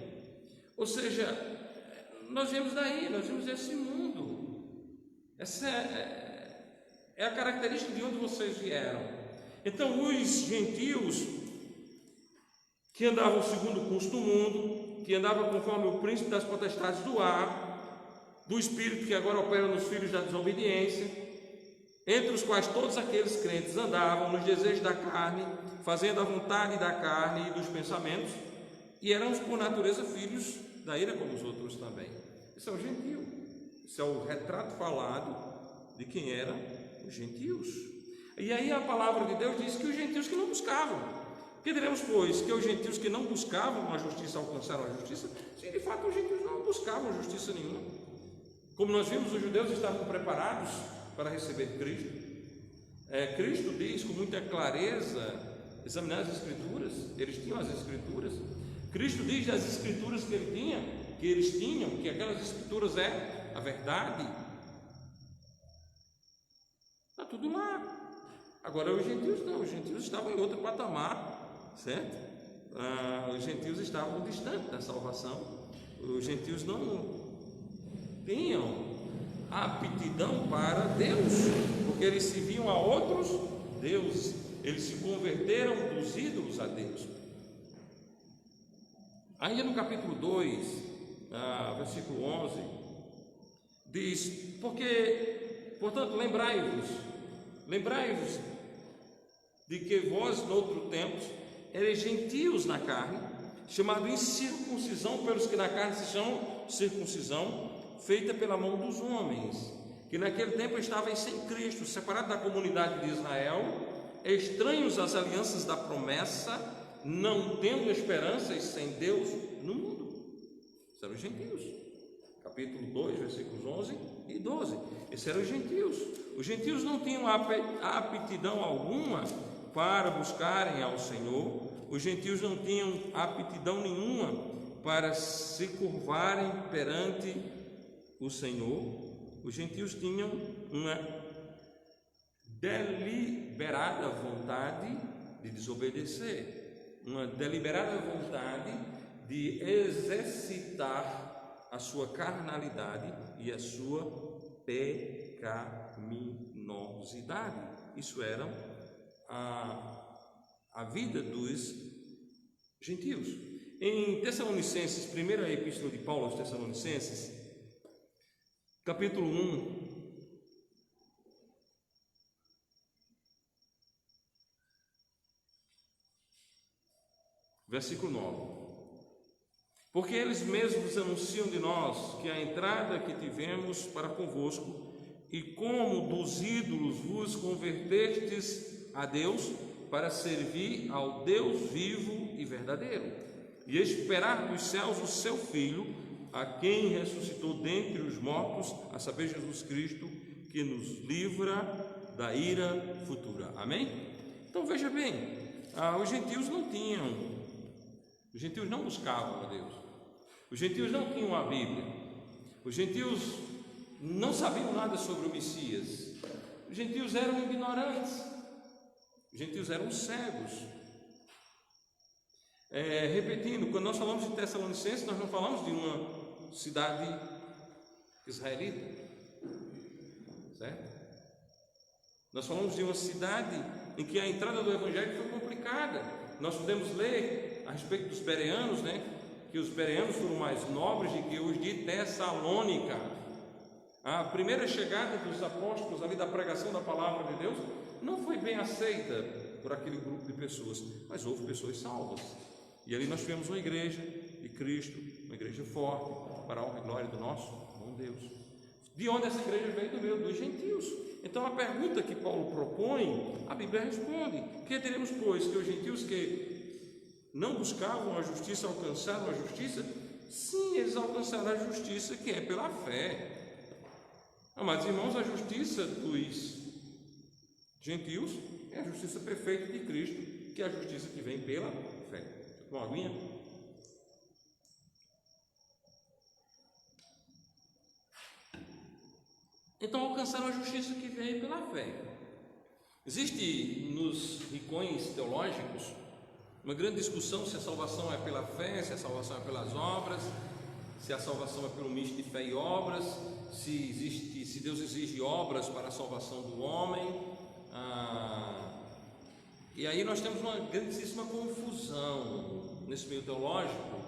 Ou seja, nós viemos daí, nós viemos desse mundo. Essa é a característica de onde vocês vieram. Então, os gentios que andavam segundo o curso do mundo, que andavam conforme o príncipe das potestades do ar, do espírito que agora opera nos filhos da desobediência, entre os quais todos aqueles crentes andavam nos desejos da carne, fazendo a vontade da carne e dos pensamentos, e éramos por natureza filhos da ira como os outros também. Isso é o gentio. Isso é o retrato falado de quem eram os gentios. E aí a palavra de Deus diz que os gentios que não buscavam. Que diremos, pois, que os gentios que não buscavam a justiça alcançaram a justiça? Sim, de fato, os gentios não buscavam justiça nenhuma. Como nós vimos, os judeus estavam preparados para receber Cristo. Cristo diz com muita clareza: examinar as Escrituras. Eles tinham as Escrituras. Cristo diz das Escrituras que eles tinham, que aquelas Escrituras é a verdade. Está tudo lá. Agora os gentios não, os gentios estavam em outro patamar, certo? Os gentios estavam distantes da salvação. Os gentios não tinham aptidão para Deus, porque eles se viam a outros deuses. Eles se converteram dos ídolos a Deus. Ainda no capítulo 2, versículo 11, diz: portanto, lembrai-vos de que vós, noutro tempo, eres gentios na carne, chamado incircuncisão pelos que na carne se chamam circuncisão, feita pela mão dos homens, que naquele tempo estavam sem Cristo, separados da comunidade de Israel, estranhos às alianças da promessa, não tendo esperanças sem Deus no mundo. Esses eram os gentios. Capítulo 2, versículos 11 e 12. Esses eram os gentios. Os gentios não tinham aptidão alguma para buscarem ao Senhor. Os gentios não tinham aptidão nenhuma para se curvarem perante o Senhor. Os gentios tinham uma deliberada vontade de desobedecer, uma deliberada vontade de exercitar a sua carnalidade e a sua pecaminosidade. Isso era a vida dos gentios. Em Tessalonicenses, primeira epístola de Paulo aos Tessalonicenses, capítulo 1, versículo 9. Porque eles mesmos anunciam de nós que a entrada que tivemos para convosco, e como dos ídolos vos convertestes a Deus, para servir ao Deus vivo e verdadeiro, e esperar dos céus o seu Filho, a quem ressuscitou dentre os mortos, a saber, Jesus Cristo, que nos livra da ira futura. Amém? Então veja bem, os gentios não tinham, os gentios não buscavam a Deus, os gentios não tinham a Bíblia, os gentios não sabiam nada sobre o Messias, os gentios eram ignorantes, os gentios eram cegos. Repetindo, quando nós falamos de Tessalonicenses, nós não falamos de uma cidade israelita, certo? Nós falamos de uma cidade em que a entrada do Evangelho foi complicada. Nós podemos ler a respeito dos bereanos, que os bereanos foram mais nobres do que os de Tessalônica. A primeira chegada dos apóstolos ali da pregação da palavra de Deus não foi bem aceita por aquele grupo de pessoas, mas houve pessoas salvas. E ali nós tivemos uma igreja de Cristo, uma igreja forte, para a honra e glória do nosso bom Deus. De onde essa igreja veio? Do meio dos gentios. Então a pergunta que Paulo propõe, a Bíblia responde: que teremos, pois, que os gentios que não buscavam a justiça alcançaram a justiça? Sim, eles alcançaram a justiça que é pela fé. Amados irmãos, a justiça dos gentios é a justiça perfeita de Cristo, que é a justiça que vem pela fé. Com uma aguinha? Então alcançaram a justiça que vem pela fé. Existe nos ricões teológicos uma grande discussão se a salvação é pela fé, se a salvação é pelas obras, se a salvação é pelo misto de fé e obras, se Deus exige obras para a salvação do homem. E aí nós temos uma grandíssima confusão nesse meio teológico,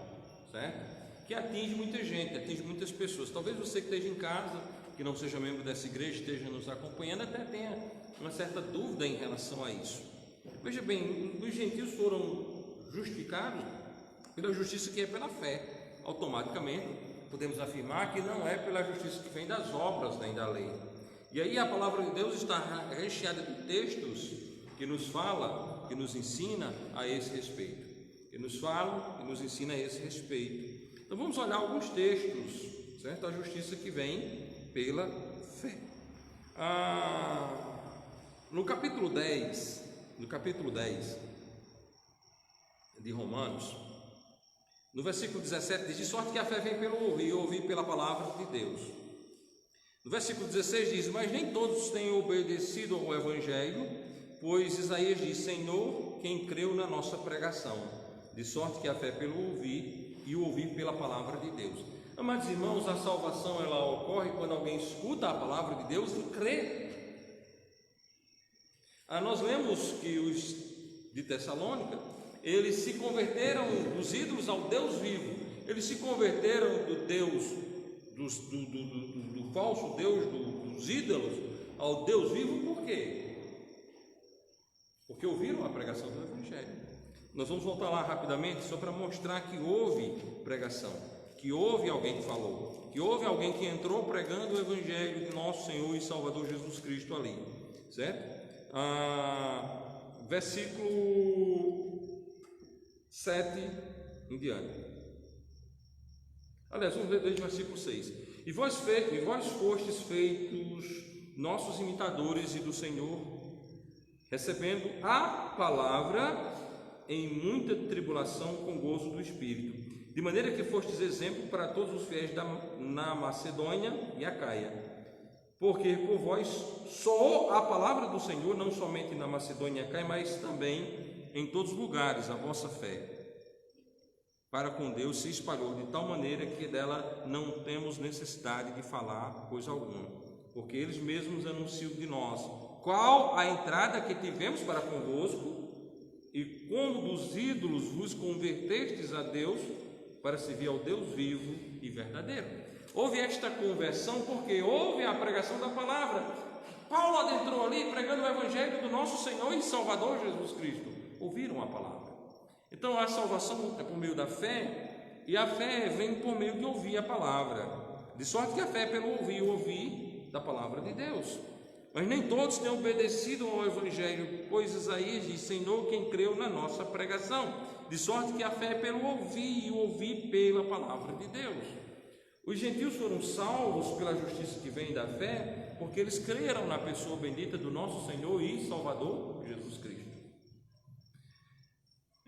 certo? Que atinge muita gente, atinge muitas pessoas. Talvez você que esteja em casa, que não seja membro dessa igreja, esteja nos acompanhando, até tenha uma certa dúvida em relação a isso. Veja bem, os gentios foram justificados pela justiça que é pela fé. Automaticamente podemos afirmar que não é pela justiça que vem das obras nem da lei. E aí a palavra de Deus está recheada de textos que nos fala, que nos ensina a esse respeito, que nos fala e nos ensina a esse respeito. Então vamos olhar alguns textos, certo? A justiça que vem pela fé. No capítulo 10 de Romanos, no versículo 17 diz: de sorte que a fé vem pelo ouvir, e ouvir pela palavra de Deus. No versículo 16 diz: mas nem todos têm obedecido ao Evangelho, pois Isaías diz: Senhor, quem creu na nossa pregação, de sorte que a fé pelo ouvir, e o ouvir pela palavra de Deus. Amados irmãos, a salvação ela ocorre quando alguém escuta a palavra de Deus e crê. Nós lemos que os de Tessalônica, eles se converteram dos ídolos ao Deus vivo. Eles se converteram do Deus, do falso Deus, dos ídolos, ao Deus vivo. Por quê? Porque ouviram a pregação do Evangelho. Nós vamos voltar lá rapidamente só para mostrar que houve pregação, que houve alguém que falou, que houve alguém que entrou pregando o Evangelho de nosso Senhor e Salvador Jesus Cristo ali, certo? Versículo 7 em diante. Aliás, vamos ler desde o versículo 6. E vós fostes feitos nossos imitadores e do Senhor, recebendo a palavra em muita tribulação com gozo do Espírito, de maneira que fostes exemplo para todos os fiéis na Macedônia e Acaia. Porque por vós soou a palavra do Senhor, não somente na Macedônia e Acaia, mas também em todos os lugares a vossa fé para com Deus se espalhou de tal maneira que dela não temos necessidade de falar coisa alguma, porque eles mesmos anunciam de nós qual a entrada que tivemos para convosco e como dos ídolos vos convertestes a Deus para servir ao Deus vivo e verdadeiro. Houve esta conversão porque houve a pregação da palavra. Paulo adentrou ali pregando o Evangelho do nosso Senhor e Salvador Jesus Cristo. Ouviram a palavra. Então a salvação é por meio da fé, e a fé vem por meio de ouvir a palavra, de sorte que a fé é pelo ouvir da palavra de Deus. Mas nem todos têm obedecido ao Evangelho, pois Isaías diz: Senhor, quem creu na nossa pregação, de sorte que a fé é pelo ouvir, e ouvir pela palavra de Deus. Os gentios foram salvos pela justiça que vem da fé, porque eles creram na pessoa bendita do nosso Senhor e Salvador Jesus Cristo.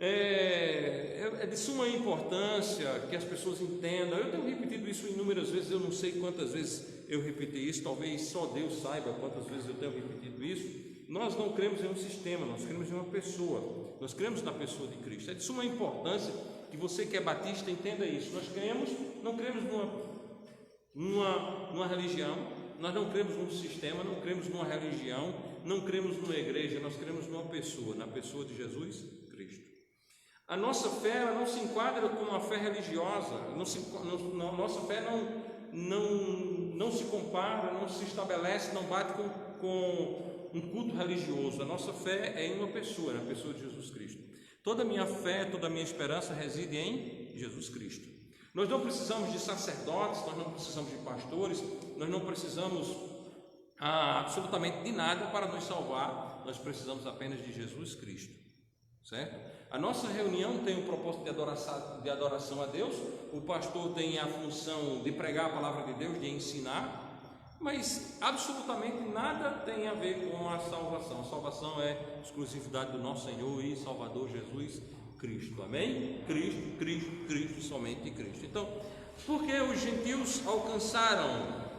É de suma importância que as pessoas entendam. Eu tenho repetido isso inúmeras vezes, eu não sei quantas vezes eu repeti isso, talvez só Deus saiba quantas vezes eu tenho repetido isso. Nós não cremos em um sistema, nós cremos em uma pessoa, nós cremos na pessoa de Cristo. É de suma importância que você que é batista entenda isso. Nós não cremos numa religião, nós não cremos num sistema, não cremos numa religião, não cremos numa igreja, nós cremos numa pessoa, na pessoa de Jesus Cristo. A nossa fé ela não se enquadra com uma fé religiosa, nossa fé não se compara, não se estabelece, não bate com um culto religioso. A nossa fé é em uma pessoa, na pessoa de Jesus Cristo. Toda a minha fé, toda a minha esperança reside em Jesus Cristo. Nós não precisamos de sacerdotes, nós não precisamos de pastores, nós não precisamos absolutamente de nada para nos salvar, nós precisamos apenas de Jesus Cristo, certo? A nossa reunião tem o propósito de adoração a Deus, o pastor tem a função de pregar a palavra de Deus, de ensinar, mas absolutamente nada tem a ver com a salvação. A salvação é exclusividade do nosso Senhor e Salvador Jesus Cristo, amém? Cristo, somente Cristo. Então, por que os gentios alcançaram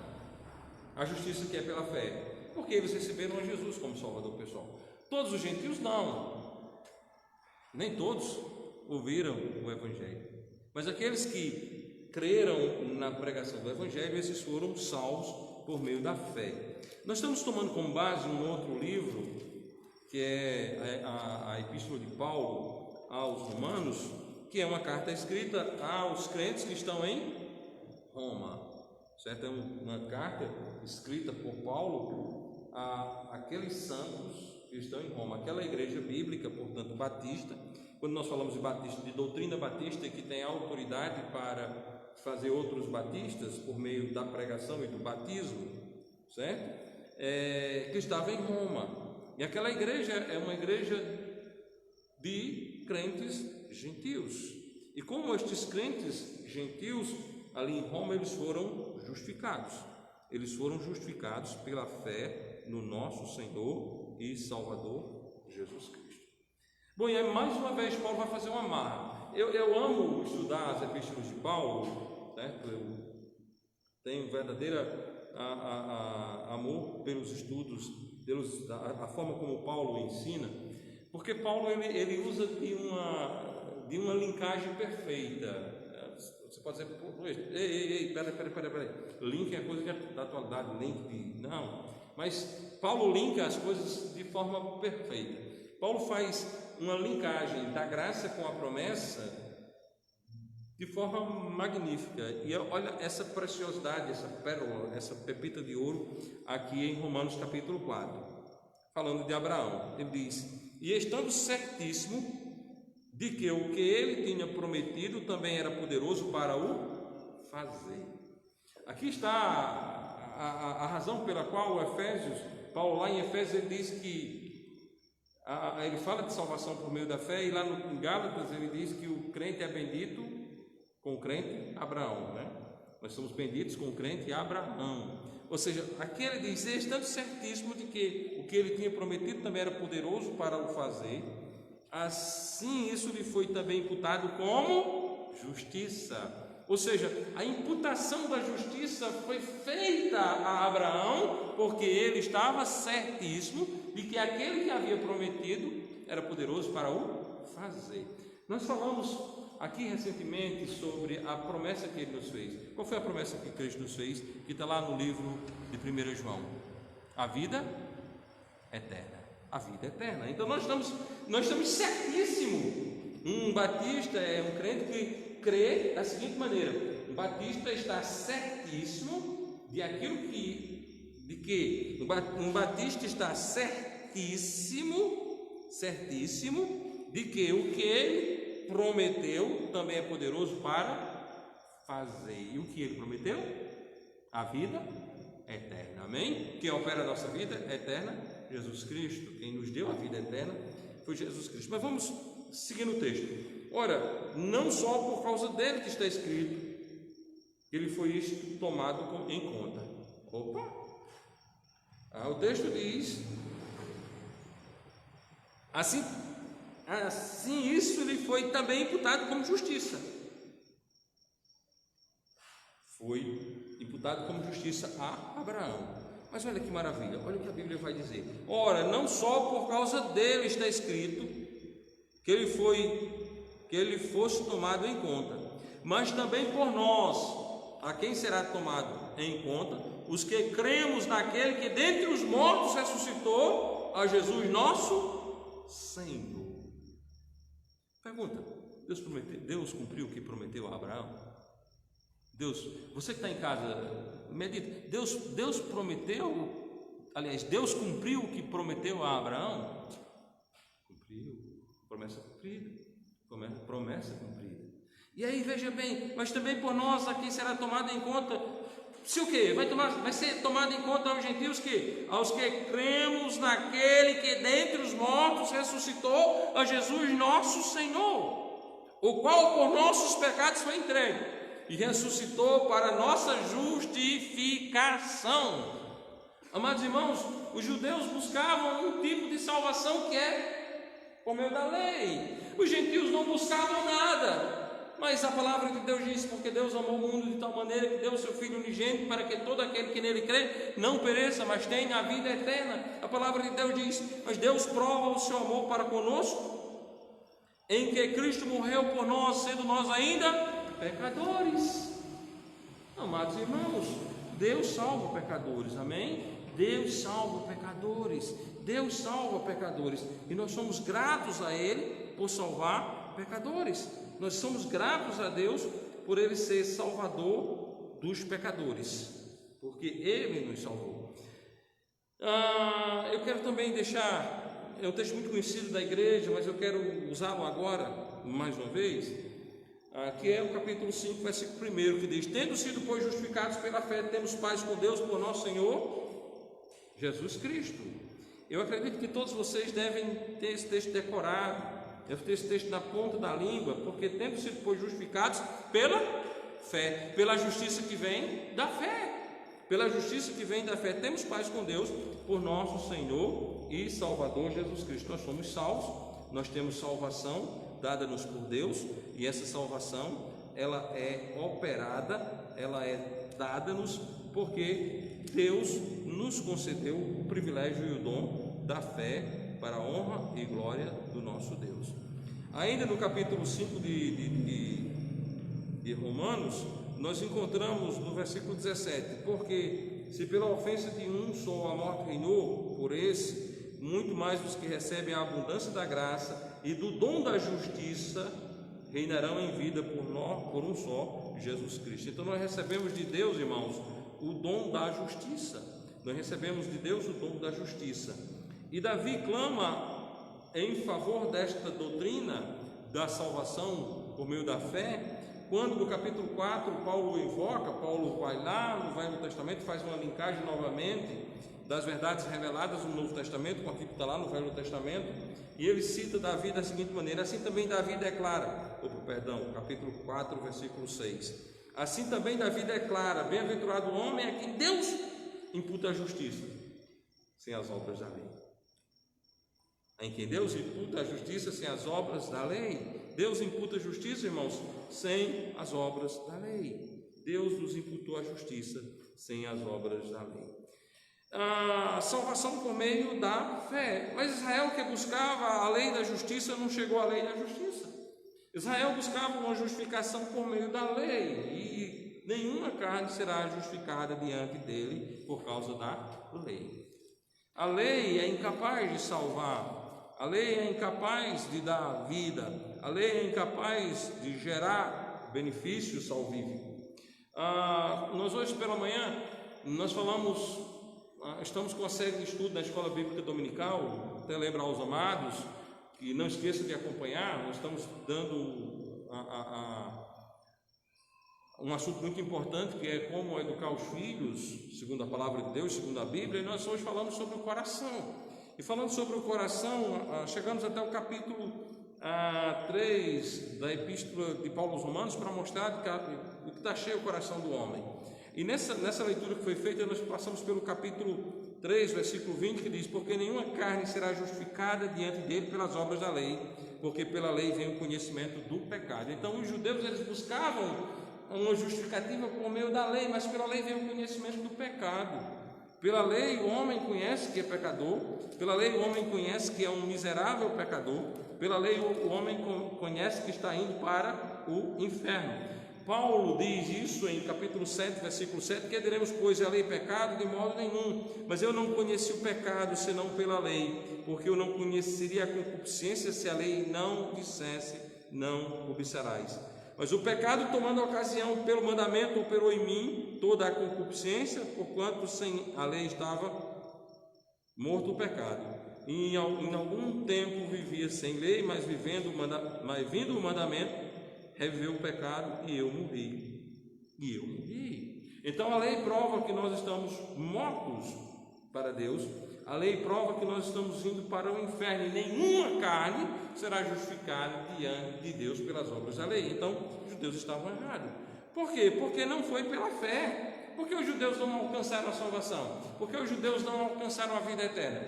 a justiça que é pela fé? Porque eles receberam a Jesus como Salvador pessoal. Todos os gentios não. Nem todos ouviram o Evangelho, mas aqueles que creram na pregação do Evangelho, esses foram salvos por meio da fé. Nós estamos tomando como base um outro livro, que é a Epístola de Paulo aos Romanos, que é uma carta escrita aos crentes que estão em Roma, certo? É uma carta escrita por Paulo àqueles santos que estão em Roma, aquela igreja bíblica, portanto batista. Quando nós falamos de batista, de doutrina batista, que tem autoridade para fazer outros batistas por meio da pregação e do batismo, certo? Que estava em Roma, e aquela igreja é uma igreja de crentes gentios, e como estes crentes gentios ali em Roma, eles foram justificados pela fé no nosso Senhor e Salvador Jesus Cristo. Bom, e aí mais uma vez Paulo vai fazer uma amarra. Eu amo estudar as epístolas de Paulo, certo? Eu tenho verdadeiro amor pelos estudos, a forma como Paulo ensina, porque Paulo ele usa de uma linkagem perfeita. Você pode dizer, ei, peraí, link é coisa da atualidade, não, mas Paulo linka as coisas de forma perfeita. Paulo faz uma linkagem da graça com a promessa de forma magnífica, e olha essa preciosidade, essa pérola, essa pepita de ouro aqui em Romanos capítulo 4, falando de Abraão. Ele diz: e estando certíssimo de que o que ele tinha prometido também era poderoso para o fazer. Aqui está a razão pela qual Paulo lá em Efésios, ele diz que ele fala de salvação por meio da fé, e lá em Gálatas ele diz que o crente é bendito com o crente Abraão, né? Nós somos benditos com o crente Abraão. Ou seja, aqui ele diz, estando certíssimo de que o que ele tinha prometido também era poderoso para o fazer, assim isso lhe foi também imputado como justiça. Ou seja, a imputação da justiça foi feita a Abraão, porque ele estava certíssimo de que aquele que havia prometido era poderoso para o fazer. Nós falamos aqui recentemente sobre a promessa que ele nos fez. Qual foi a promessa que Cristo nos fez? Que está lá no livro de 1 João. A vida eterna. A vida eterna. Então nós estamos certíssimos. Um batista é um crente que crê da seguinte maneira: um batista está certíssimo um batista está certíssimo de que o que ele prometeu também é poderoso para fazer. E o que ele prometeu? A vida eterna. Amém? Quem opera a nossa vida eterna? Jesus Cristo. Quem nos deu a vida eterna foi Jesus Cristo. Mas vamos seguir no texto. Ora, não só por causa dele que está escrito que ele foi tomado em conta. O texto diz: assim isso lhe foi também imputado como justiça. Foi imputado como justiça a Abraão. Mas olha que maravilha, olha o que a Bíblia vai dizer. Ora, não só por causa dele está escrito que ele fosse tomado em conta, mas também por nós. A quem será tomado em conta? Os que cremos naquele que dentre os mortos ressuscitou, a Jesus nosso Senhor. Pergunta: Deus cumpriu o que prometeu a Abraão? Você que está em casa, medita. Deus prometeu, aliás, Deus cumpriu o que prometeu a Abraão? Cumpriu. Promessa cumprida. Promessa cumprida. E aí veja bem, mas também por nós aqui será tomado em conta. Se o quê? Vai ser tomado em conta aos gentios aos que cremos naquele que dentre os mortos ressuscitou, a Jesus nosso Senhor, o qual por nossos pecados foi entregue e ressuscitou para nossa justificação. Amados irmãos, os judeus buscavam um tipo de salvação que é por meio da lei. Os gentios não buscavam nada. Mas a palavra de Deus diz: porque Deus amou o mundo de tal maneira que deu o seu Filho unigênito, para que todo aquele que nele crê não pereça, mas tenha a vida eterna. A palavra de Deus diz: mas Deus prova o seu amor para conosco, em que Cristo morreu por nós, sendo nós ainda pecadores. Amados irmãos, Deus salva pecadores, amém? Deus salva pecadores, Deus salva pecadores, e nós somos gratos a Ele por salvar pecadores. Nós somos gratos a Deus por Ele ser salvador dos pecadores, porque Ele nos salvou. Eu quero também deixar, é um texto muito conhecido da igreja, mas eu quero usá-lo agora, mais uma vez, que é o capítulo 5, versículo 1, que diz: tendo sido, pois, justificados pela fé, temos paz com Deus por nosso Senhor Jesus Cristo. Eu acredito que todos vocês devem ter esse texto decorado, deve ter esse texto na ponta da língua, porque tendo sido, pois, justificados pela fé, pela justiça que vem da fé, pela justiça que vem da fé, temos paz com Deus por nosso Senhor e Salvador Jesus Cristo. Nós somos salvos, nós temos salvação dada-nos por Deus, e essa salvação, ela é operada, ela é dada-nos porque Deus nos concedeu o privilégio e o dom da fé, para a honra e glória do nosso Deus. Ainda no capítulo 5 de Romanos, nós encontramos no versículo 17: porque se pela ofensa de um só a morte reinou, por esse, muito mais os que recebem a abundância da graça e do dom da justiça reinarão em vida por um só, Jesus Cristo. Então nós recebemos de Deus, irmãos, o dom da justiça. Nós recebemos de Deus o dom da justiça. E Davi clama em favor desta doutrina, da salvação por meio da fé, quando no capítulo 4 Paulo vai lá no Velho Testamento, faz uma linkagem novamente das verdades reveladas no Novo Testamento, com aquilo que está lá no Velho Testamento, e ele cita Davi da seguinte maneira: assim também Davi declara, capítulo 4, versículo 6, assim também Davi declara: bem-aventurado o homem a quem Deus imputa a justiça, sem as obras da lei. Em quem Deus imputa a justiça sem as obras da lei. Deus imputa a justiça, irmãos, sem as obras da lei. Deus nos imputou a justiça sem as obras da lei. A salvação por meio da fé. Mas Israel, que buscava a lei da justiça, não chegou à lei da justiça. Israel buscava uma justificação por meio da lei, e nenhuma carne será justificada diante dele por causa da lei. A lei é incapaz de salvar. A lei é incapaz de dar vida, a lei é incapaz de gerar benefício salvífico. Nós hoje pela manhã, estamos com a série de estudo na Escola Bíblica Dominical. Até lembrar aos amados que não esqueçam de acompanhar. Nós estamos dando um assunto muito importante, que é como educar os filhos, segundo a palavra de Deus, segundo a Bíblia, e nós hoje falamos sobre o coração. E falando sobre o coração, chegamos até o capítulo 3 da Epístola de Paulo aos Romanos, para mostrar o que está cheio o coração do homem. E nessa leitura que foi feita, nós passamos pelo capítulo 3, versículo 20, que diz: porque nenhuma carne será justificada diante dele pelas obras da lei, porque pela lei vem o conhecimento do pecado. Então os judeus, eles buscavam uma justificativa por meio da lei, mas pela lei vem o conhecimento do pecado. Pela lei o homem conhece que é pecador, pela lei o homem conhece que é um miserável pecador, pela lei o homem conhece que está indo para o inferno. Paulo diz isso em capítulo 7, versículo 7, que diremos, pois, a lei pecado? De modo nenhum, mas eu não conheci o pecado senão pela lei, porque eu não conheceria a concupiscência se a lei não dissesse, não cobiçarás. Mas o pecado, tomando ocasião pelo mandamento, operou em mim toda a concupiscência, porquanto sem a lei estava morto o pecado. E em algum tempo vivia sem lei, mas vindo o mandamento, reviveu o pecado e eu morri. Então a lei prova que nós estamos mortos para Deus. A lei prova que nós estamos indo para o inferno, e nenhuma carne será justificada diante de Deus pelas obras da lei. Então, os judeus estavam errados. Por quê? Porque não foi pela fé. Porque os judeus não alcançaram a salvação. Porque os judeus não alcançaram a vida eterna.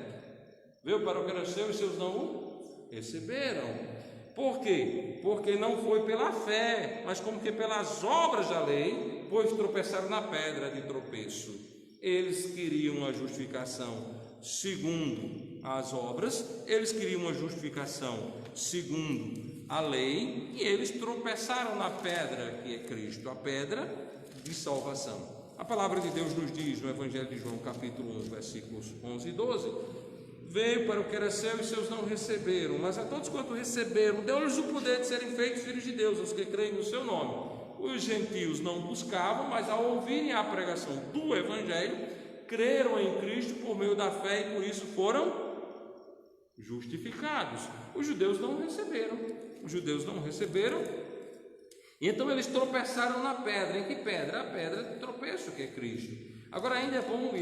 Veio para o que era seu e seus não o receberam. Por quê? Porque não foi pela fé, mas como que pelas obras da lei, pois tropeçaram na pedra de tropeço. Eles queriam a justificação segundo as obras, eles queriam uma justificação segundo a lei, e eles tropeçaram na pedra que é Cristo, a pedra de salvação. A palavra de Deus nos diz no Evangelho de João, capítulo 1, versículos 11 e 12: veio para o que era seu e seus não receberam, mas a todos quanto receberam, deu-lhes o poder de serem feitos filhos de Deus, aos que creem no seu nome. Os gentios não buscavam, mas ao ouvirem a pregação do Evangelho, creram em Cristo por meio da fé e por isso foram justificados. Os judeus não receberam, e então eles tropeçaram na pedra. Em que pedra? A pedra de tropeço, que é Cristo. Agora ainda é bom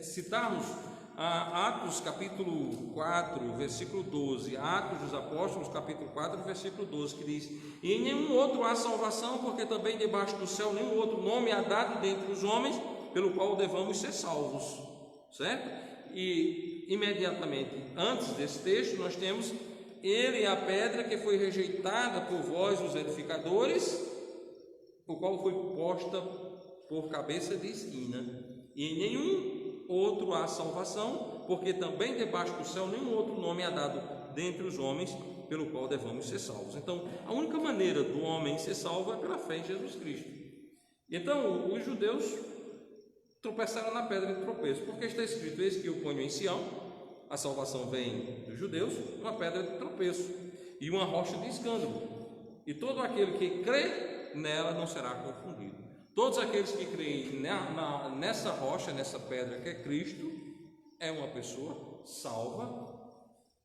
citarmos Atos capítulo 4, versículo 12, Atos dos Apóstolos capítulo 4, versículo 12, que diz: e em nenhum outro há salvação, porque também debaixo do céu nenhum outro nome há dado dentre os homens, pelo qual devamos ser salvos, certo? E imediatamente antes desse texto nós temos: ele é a pedra que foi rejeitada por vós os edificadores, o qual foi posta por cabeça de esquina, e em nenhum outro há salvação, porque também debaixo do céu nenhum outro nome é dado dentre os homens, pelo qual devamos ser salvos. Então, a única maneira do homem ser salvo é pela fé em Jesus Cristo. E então, os judeus tropeçaram na pedra de tropeço, porque está escrito: eis que eu ponho em Sião, a salvação vem dos judeus, uma pedra de tropeço e uma rocha de escândalo, e todo aquele que crê nela não será confundido. Todos aqueles que creem nessa rocha, nessa pedra que é Cristo, é uma pessoa salva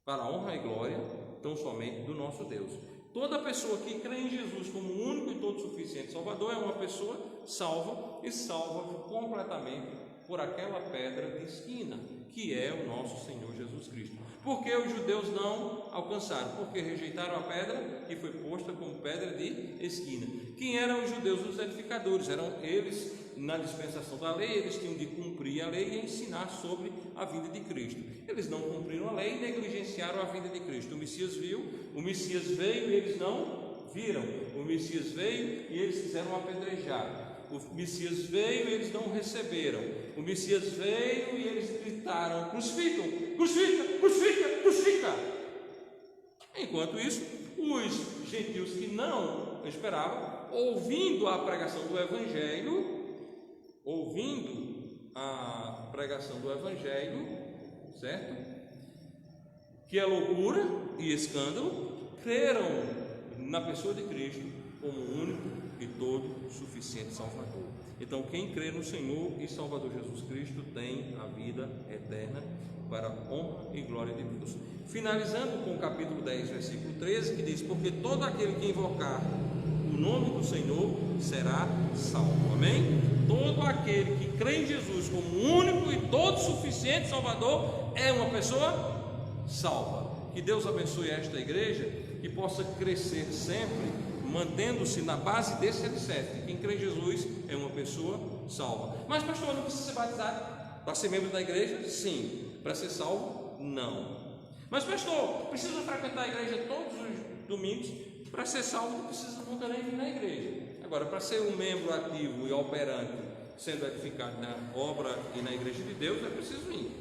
para a honra e glória tão somente do nosso Deus. Toda pessoa que crê em Jesus como o único e todo suficiente Salvador é uma pessoa salva, e salva completamente por aquela pedra de esquina, que é o nosso Senhor Jesus Cristo. Por que os judeus não alcançaram? Porque rejeitaram a pedra que foi posta como pedra de esquina. Quem eram os judeus? Os edificadores. Eram eles, na dispensação da lei, eles tinham de cumprir a lei e ensinar sobre a vinda de Cristo. Eles não cumpriram a lei e negligenciaram a vinda de Cristo. O Messias veio e eles não viram. O Messias veio e eles quiseram apedrejar. O Messias veio e eles não receberam. O Messias veio e eles gritaram: crucificam, crucifica, crucifica, crucifica. Enquanto isso, os gentios que não esperavam, ouvindo a pregação do Evangelho, certo? Que é loucura e escândalo, creram na pessoa de Cristo como o único e todo suficiente Salvador. Então, quem crê no Senhor e Salvador Jesus Cristo tem a vida eterna para a honra e glória de Deus. Finalizando com o capítulo 10, versículo 13, que diz: porque todo aquele que invocar o nome do Senhor será salvo. Amém? Todo aquele que crê em Jesus como o único e todo suficiente Salvador é uma pessoa salva. Que Deus abençoe esta igreja, que possa crescer sempre, mantendo-se na base desse alicerce. Quem crê em Jesus é uma pessoa salva. Mas pastor, não precisa ser batizado para ser membro da igreja? Sim. Para ser salvo? Não. Mas pastor, precisa frequentar a igreja todos os domingos? Para ser salvo não precisa nunca nem vir na igreja. Agora, para ser um membro ativo e operante, sendo edificado na obra e na igreja de Deus, é preciso vir,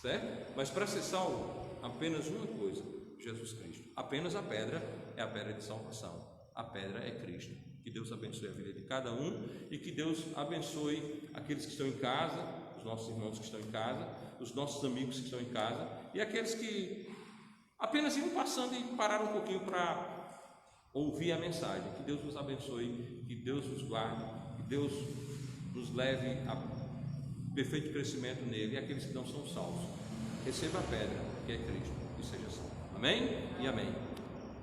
certo? Mas para ser salvo, apenas uma coisa: Jesus Cristo. Apenas a pedra é a pedra de salvação. A pedra é Cristo. Que Deus abençoe a vida de cada um e que Deus abençoe aqueles que estão em casa, os nossos irmãos que estão em casa, os nossos amigos que estão em casa e aqueles que apenas iam passando e pararam um pouquinho para ouvir a mensagem. Que Deus nos abençoe, que Deus nos guarde, que Deus nos leve a perfeito crescimento nele. E aqueles que não são salvos, receba a pedra que é Cristo e seja salvo. Amém e amém.